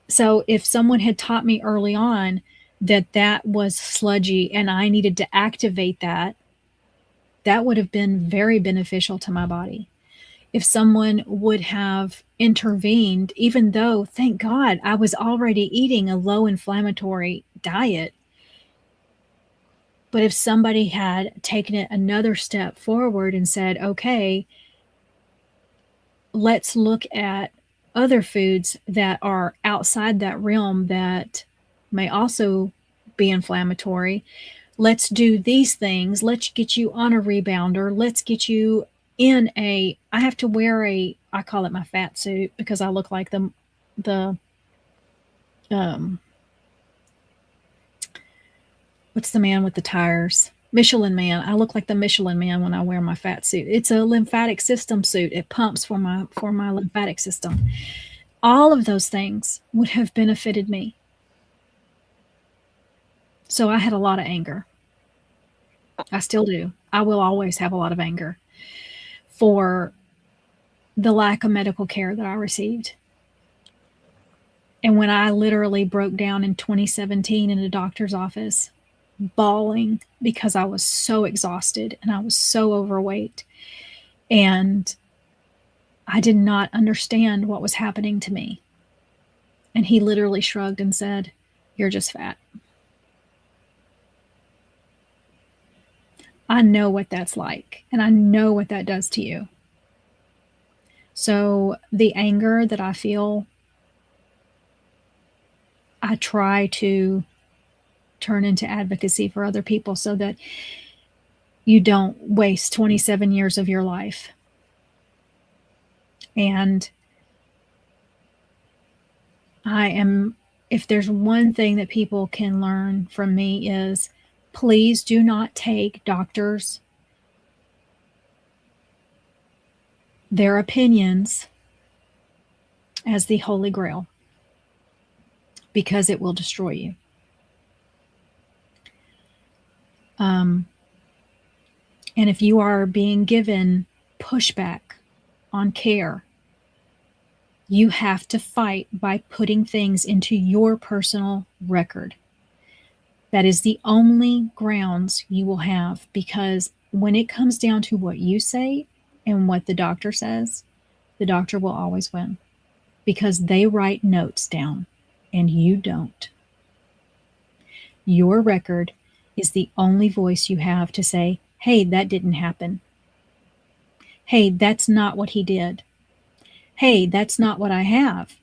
So if someone had taught me early on that was sludgy and I needed to activate that would have been very beneficial to my body. If someone would have intervened, even though, thank God, I was already eating a low inflammatory diet. But if somebody had taken it another step forward and said, okay, let's look at other foods that are outside that realm that may also be inflammatory. Let's do these things. Let's get you on a rebounder. Let's get you in I have to wear I call it my fat suit because I look like the what's the man with the tires? Michelin Man. I look like the Michelin Man when I wear my fat suit. It's a lymphatic system suit. It pumps for my lymphatic system. All of those things would have benefited me. So I had a lot of anger. I still do. I will always have a lot of anger for the lack of medical care that I received. And when I literally broke down in 2017 in a doctor's office, bawling because I was so exhausted and I was so overweight, and I did not understand what was happening to me. And he literally shrugged and said, "You're just fat." I know what that's like, and I know what that does to you. So the anger that I feel, I try to turn into advocacy for other people so that you don't waste 27 years of your life. And if there's one thing that people can learn from me is, please do not take doctors, their opinions, as the Holy Grail, because it will destroy you. And if you are being given pushback on care, you have to fight by putting things into your personal record. That is the only grounds you will have, because when it comes down to what you say and what the doctor says, the doctor will always win. because they write notes down and you don't. Your record is the only voice you have to say, hey, that didn't happen. Hey, that's not what he did. Hey, that's not what I have.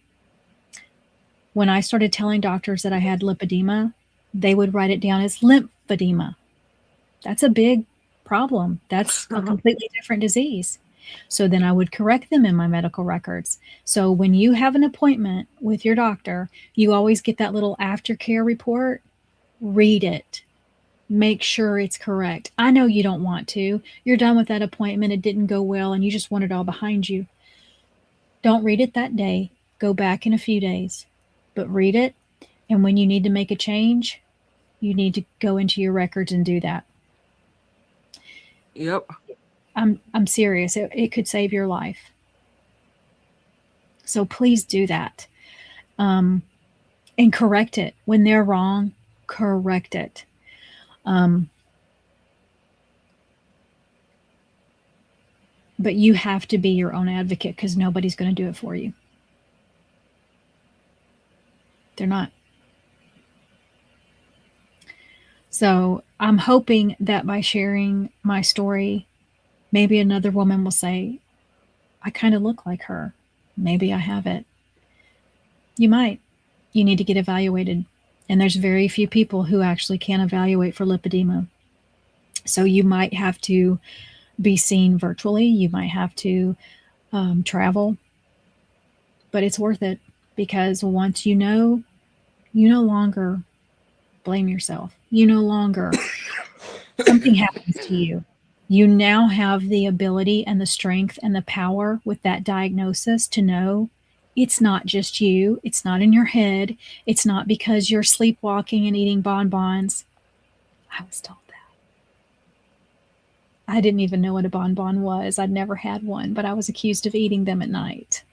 When I started telling doctors that I had lipedema, they would write it down as lymphedema. That's a big problem. That's a completely different disease. So then I would correct them in my medical records. So when you have an appointment with your doctor, you always get that little aftercare report. Read it. Make sure it's correct. I know you don't want to. You're done with that appointment. It didn't go well and you just want it all behind you. Don't read it that day. Go back in a few days. But read it. And when you need to make a change, you need to go into your records and do that. Yep. I'm serious. It could save your life. So please do that. And correct it. When they're wrong, correct it. But you have to be your own advocate because nobody's going to do it for you. They're not. So I'm hoping that by sharing my story, maybe another woman will say, I kind of look like her. Maybe I have it. You might. You need to get evaluated. And there's very few people who actually can evaluate for lipedema. So you might have to be seen virtually. You might have to travel. But it's worth it because once you know, you no longer blame yourself. You no longer, something happens to you. You now have the ability and the strength and the power with that diagnosis to know it's not just you. It's not in your head. It's not because you're sleepwalking and eating bonbons. I was told that. I didn't even know what a bonbon was. I'd never had one, but I was accused of eating them at night.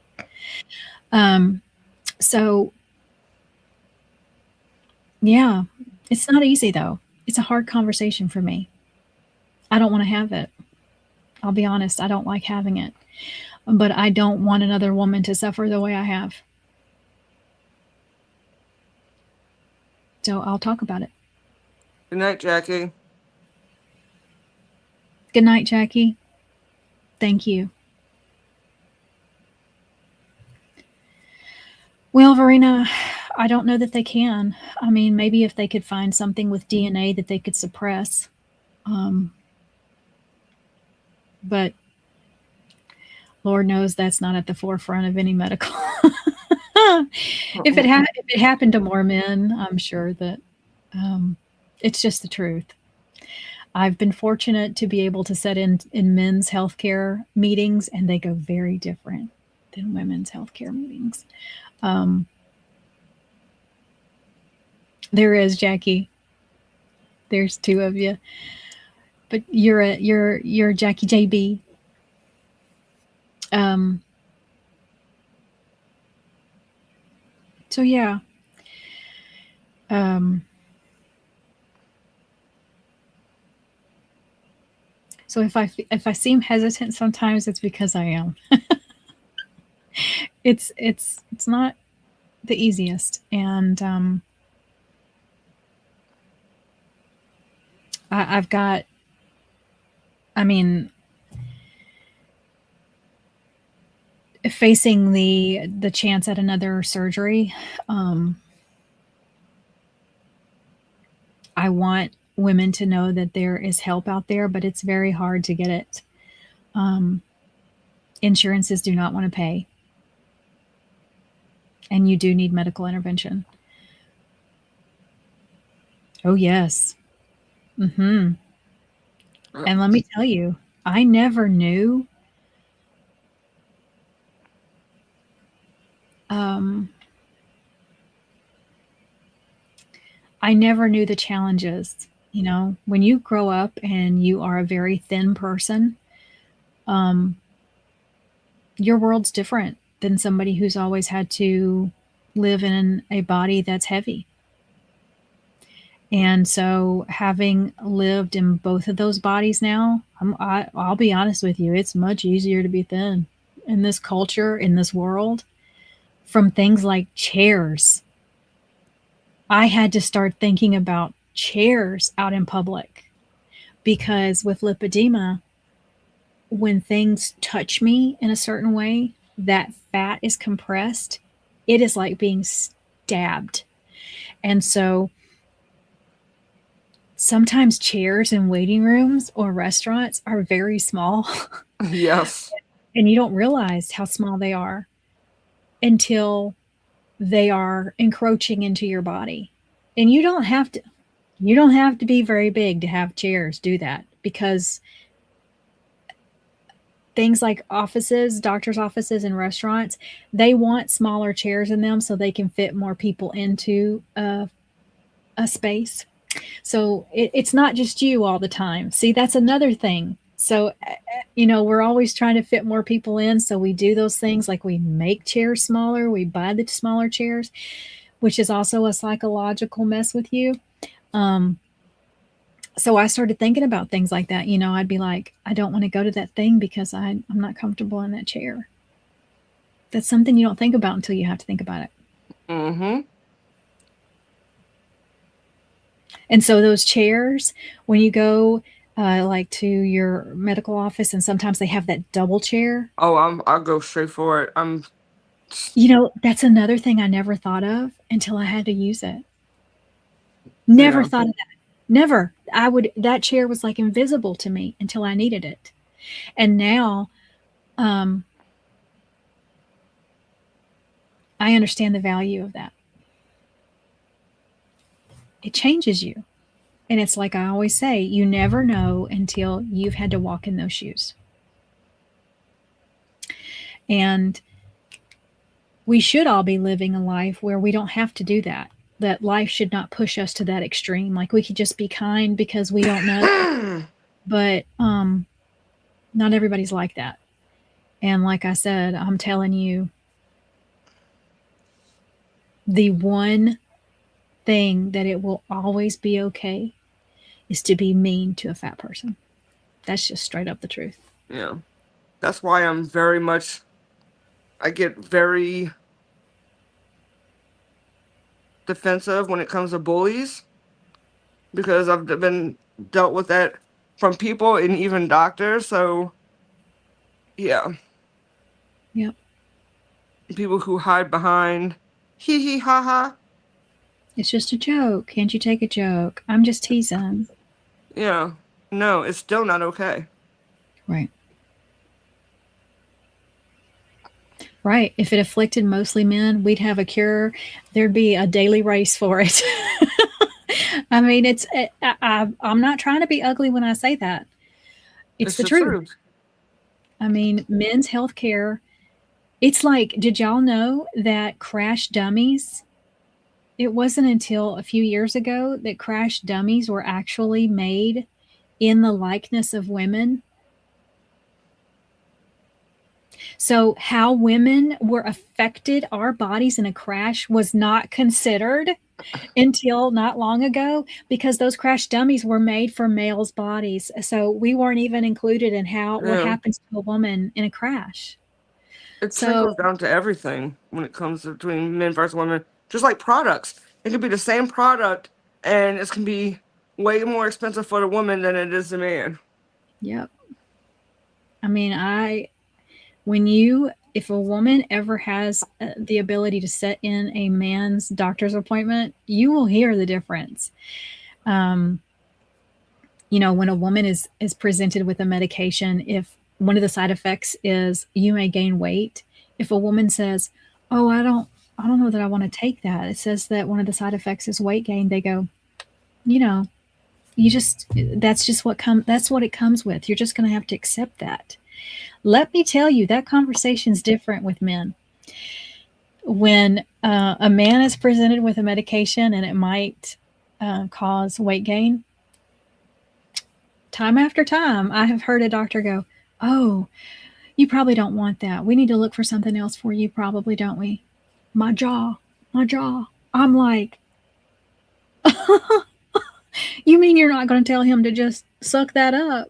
So, yeah, it's not easy though. It's a hard conversation for me. I don't want to have it. I'll be honest. I don't like having it. But I don't want another woman to suffer the way I have. So I'll talk about it. Good night, Jackie. Good night, Jackie. Thank you. Well, Verena, I don't know that they can. I mean, maybe if they could find something with DNA that they could suppress. But Lord knows that's not at the forefront of any medical. If it happened to more men, I'm sure that it's just the truth. I've been fortunate to be able to sit in men's healthcare meetings, and they go very different than women's healthcare meetings. There is, Jackie. There's two of you, but you're Jackie JB. So yeah. So if I seem hesitant sometimes, it's because I am. It's not the easiest, and I've got. I mean, facing the chance at another surgery, I want women to know that there is help out there, but it's very hard to get it. Insurances do not want to pay. And you do need medical intervention. Oh, yes. And let me tell you, I never knew the challenges. You know, when you grow up and you are a very thin person, your world's different than somebody who's always had to live in a body that's heavy. And so having lived in both of those bodies now, I'll be honest with you, it's much easier to be thin in this culture, in this world. from things like chairs. I had to start thinking about chairs out in public because with lipedema, when things touch me in a certain way, that fat is compressed. It is like being stabbed. And so sometimes chairs in waiting rooms or restaurants are very small. Yes. And you don't realize how small they are until they are encroaching into your body. And you don't have to be very big to have chairs do that, because things like offices, doctors' offices and restaurants, they want smaller chairs in them so they can fit more people into a space. So it's not just you all the time. See, that's another thing. So, we're always trying to fit more people in. So we do those things like we make chairs smaller, we buy the smaller chairs, which is also a psychological mess with you. So I started thinking about things like that. I'd be like, I don't want to go to that thing because I'm not comfortable in that chair. That's something you don't think about until you have to think about it. Mm-hmm. And so those chairs, when you go like to your medical office, and sometimes they have that double chair. Oh, I'll go straight for it. That's another thing I never thought of until I had to use it. Never thought of that. Never. That chair was like invisible to me until I needed it. And now, I understand the value of that. It changes you. And it's like I always say, you never know until you've had to walk in those shoes. And we should all be living a life where we don't have to do that. That life should not push us to that extreme. Like we could just be kind because we don't know. But not everybody's like that. And like I said, I'm telling you, the one thing that it will always be okay is to be mean to a fat person. That's just straight up the truth. Yeah. That's why I get very defensive when it comes to bullies, because I've been dealt with that from people and even doctors. So yeah. Yep. People who hide behind hee hee ha ha. It's just a joke. Can't you take a joke? I'm just teasing. Yeah. No, it's still not okay. Right. Right. If it afflicted mostly men, we'd have a cure. There'd be a daily race for it. I mean, I'm not trying to be ugly when I say that. It's the truth. I mean, men's health care, it's like, did y'all know that crash dummies, it wasn't until a few years ago that crash dummies were actually made in the likeness of women? So how women were affected, our bodies in a crash, was not considered until not long ago, because those crash dummies were made for males' bodies. So we weren't even included in what happens to a woman in a crash. It trickles down to everything when it comes to between men versus women. Just like products. It could be the same product and it can be way more expensive for the woman than it is the man. Yep. I mean, if a woman ever has the ability to set in a man's doctor's appointment, you will hear the difference. When a woman is presented with a medication, if one of the side effects is you may gain weight, if a woman says, oh, I don't know that I want to take that, it says that one of the side effects is weight gain, they go, that's what it comes with. You're just going to have to accept that. Let me tell you, that conversation's different with men. When a man is presented with a medication and it might cause weight gain, time after time, I have heard a doctor go, oh, you probably don't want that. We need to look for something else for you, probably, don't we? My jaw. I'm like, you mean you're not going to tell him to just suck that up?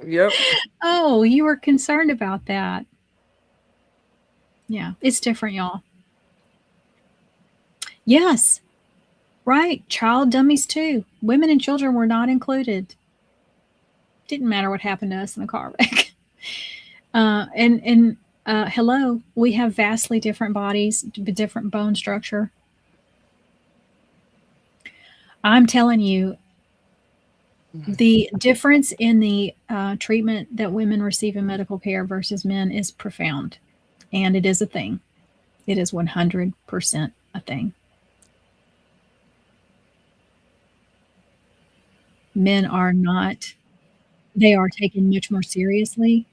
Yep. Oh, you were concerned about that. Yeah, it's different, y'all. Yes. Right. Child dummies too. Women and children were not included. Didn't matter what happened to us in a car wreck. Hello, we have vastly different bodies, different bone structure. I'm telling you, the difference in the treatment that women receive in medical care versus men is profound. And it is a thing. It is 100% a thing. Men are not, they are taken much more seriously.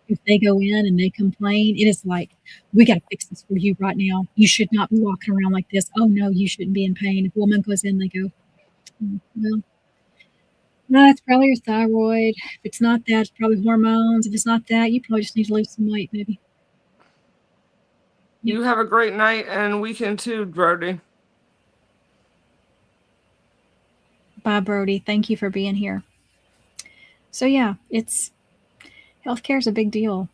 If they go in and they complain, it is like, we got to fix this for you right now. You should not be walking around like this. Oh no, you shouldn't be in pain. If a woman goes in, they go, well, no, it's probably your thyroid. If it's not that, it's probably hormones. If it's not that, you probably just need to lose some weight, maybe. You have a great night and weekend too, Brody. Bye, Brody. Thank you for being here. So yeah, healthcare is a big deal.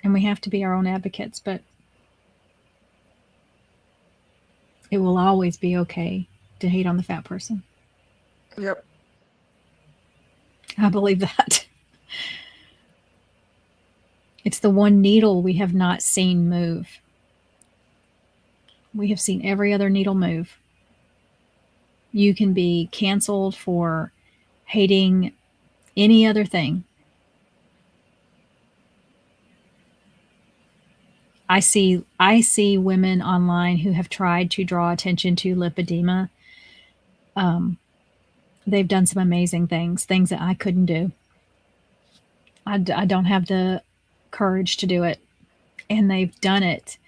And we have to be our own advocates, but it will always be okay to hate on the fat person. Yep. I believe that. It's the one needle we have not seen move. We have seen every other needle move. You can be canceled for hating any other thing. I see women online who have tried to draw attention to lipedema. They've done some amazing things that I couldn't do. I don't have the courage to do it. And they've done it.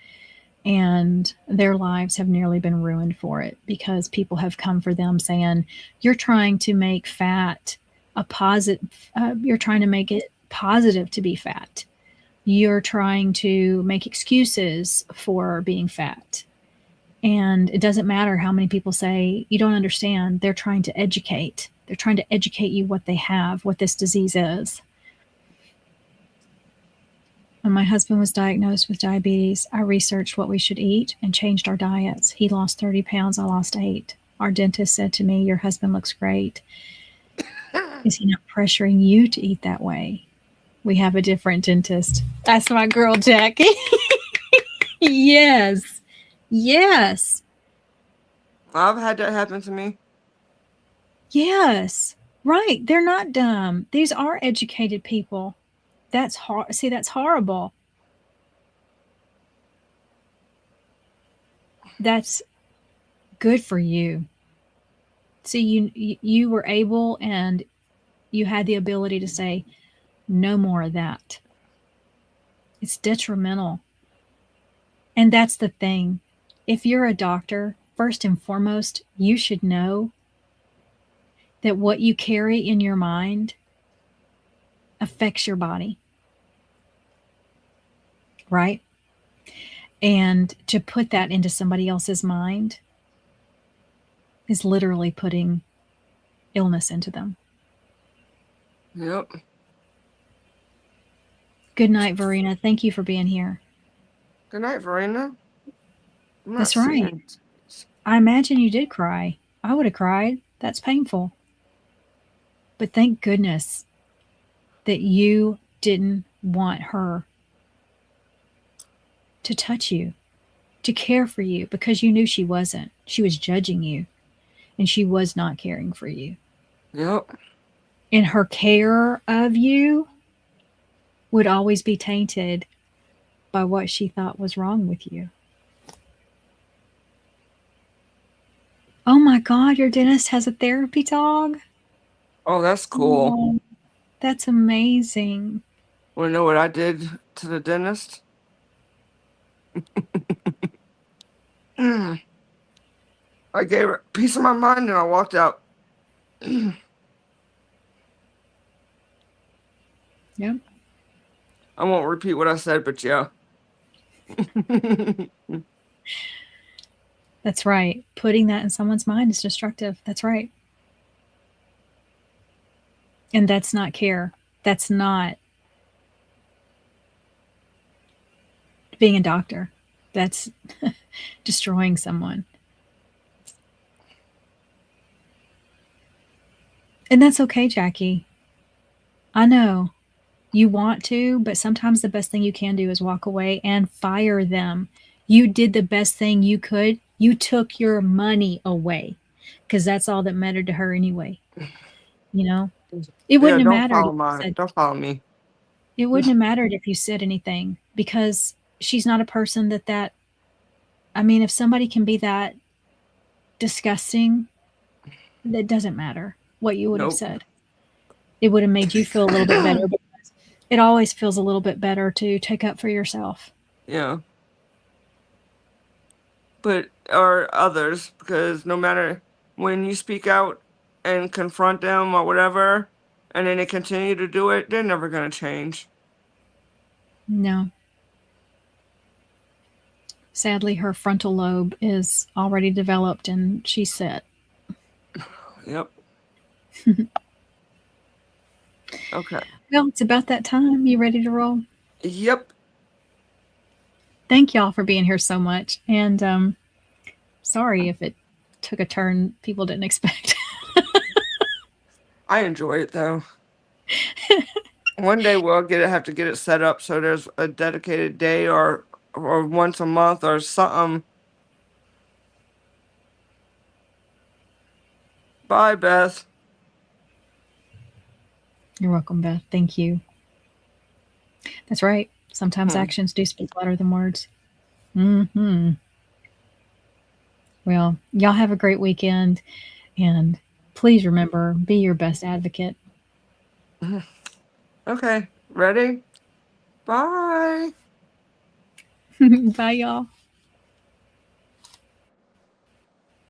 And their lives have nearly been ruined for it because people have come for them saying, you're trying to make fat a positive, you're trying to make it positive to be fat. You're trying to make excuses for being fat. And it doesn't matter how many people say, you don't understand. They're trying to educate. They're trying to educate you what they have, what this disease is. When my husband was diagnosed with diabetes, I researched what we should eat and changed our diets. He lost 30 pounds. I lost 8. Our dentist said to me, your husband looks great. Is he not pressuring you to eat that way? We have a different dentist. That's my girl, Jackie. Yes. Yes. I've had that happen to me. Yes. Right. They're not dumb. These are educated people. That's See, that's horrible. That's good for you. See, you were able and you had the ability to say, no more of that. It's detrimental. And that's the thing. If you're a doctor, first and foremost, you should know that what you carry in your mind affects your body. Right? And to put that into somebody else's mind is literally putting illness into them. Yep. Good night, Verena. Thank you for being here. Good night, Verena. That's right. I imagine you did cry. I would have cried. That's painful. But thank goodness that you didn't want her to touch you, to care for you, because you knew she wasn't. She was judging you, and she was not caring for you. Yep. And her care of you would always be tainted by what she thought was wrong with you. Oh my God, your dentist has a therapy dog? Oh, that's cool. Oh, that's amazing. Want to know what I did to the dentist? I gave her a piece of my mind and I walked out. Yep. I won't repeat what I said, but yeah. That's right. Putting that in someone's mind is destructive. That's right. And that's not care. That's not being a doctor. That's destroying someone. And that's okay, Jackie. I know you want to, but sometimes the best thing you can do is walk away and fire them. You did the best thing you could. You took your money away because that's all that mattered to her anyway. You know, it wouldn't have mattered. Don't follow me. It wouldn't have mattered if you said anything because she's not a person that. I mean, if somebody can be that disgusting, that doesn't matter what you would have said. It would have made you feel a little bit better because it always feels a little bit better to take up for yourself. Yeah. But, or others, because no matter when you speak out and confront them or whatever, and then they continue to do it, they're never going to change. No. Sadly, her frontal lobe is already developed and she's set. Yep. Okay. Well, it's about that time. You ready to roll? Yep. Thank y'all for being here so much. And sorry if it took a turn people didn't expect. I enjoy it though. One day we'll have to get it set up so there's a dedicated day or once a month or something. Bye, Beth. You're welcome, Beth. Thank you. That's right. Sometimes actions do speak louder than words. Mm-hmm. Well, y'all have a great weekend. And please remember, be your best advocate. Okay. Ready? Bye. Bye, y'all.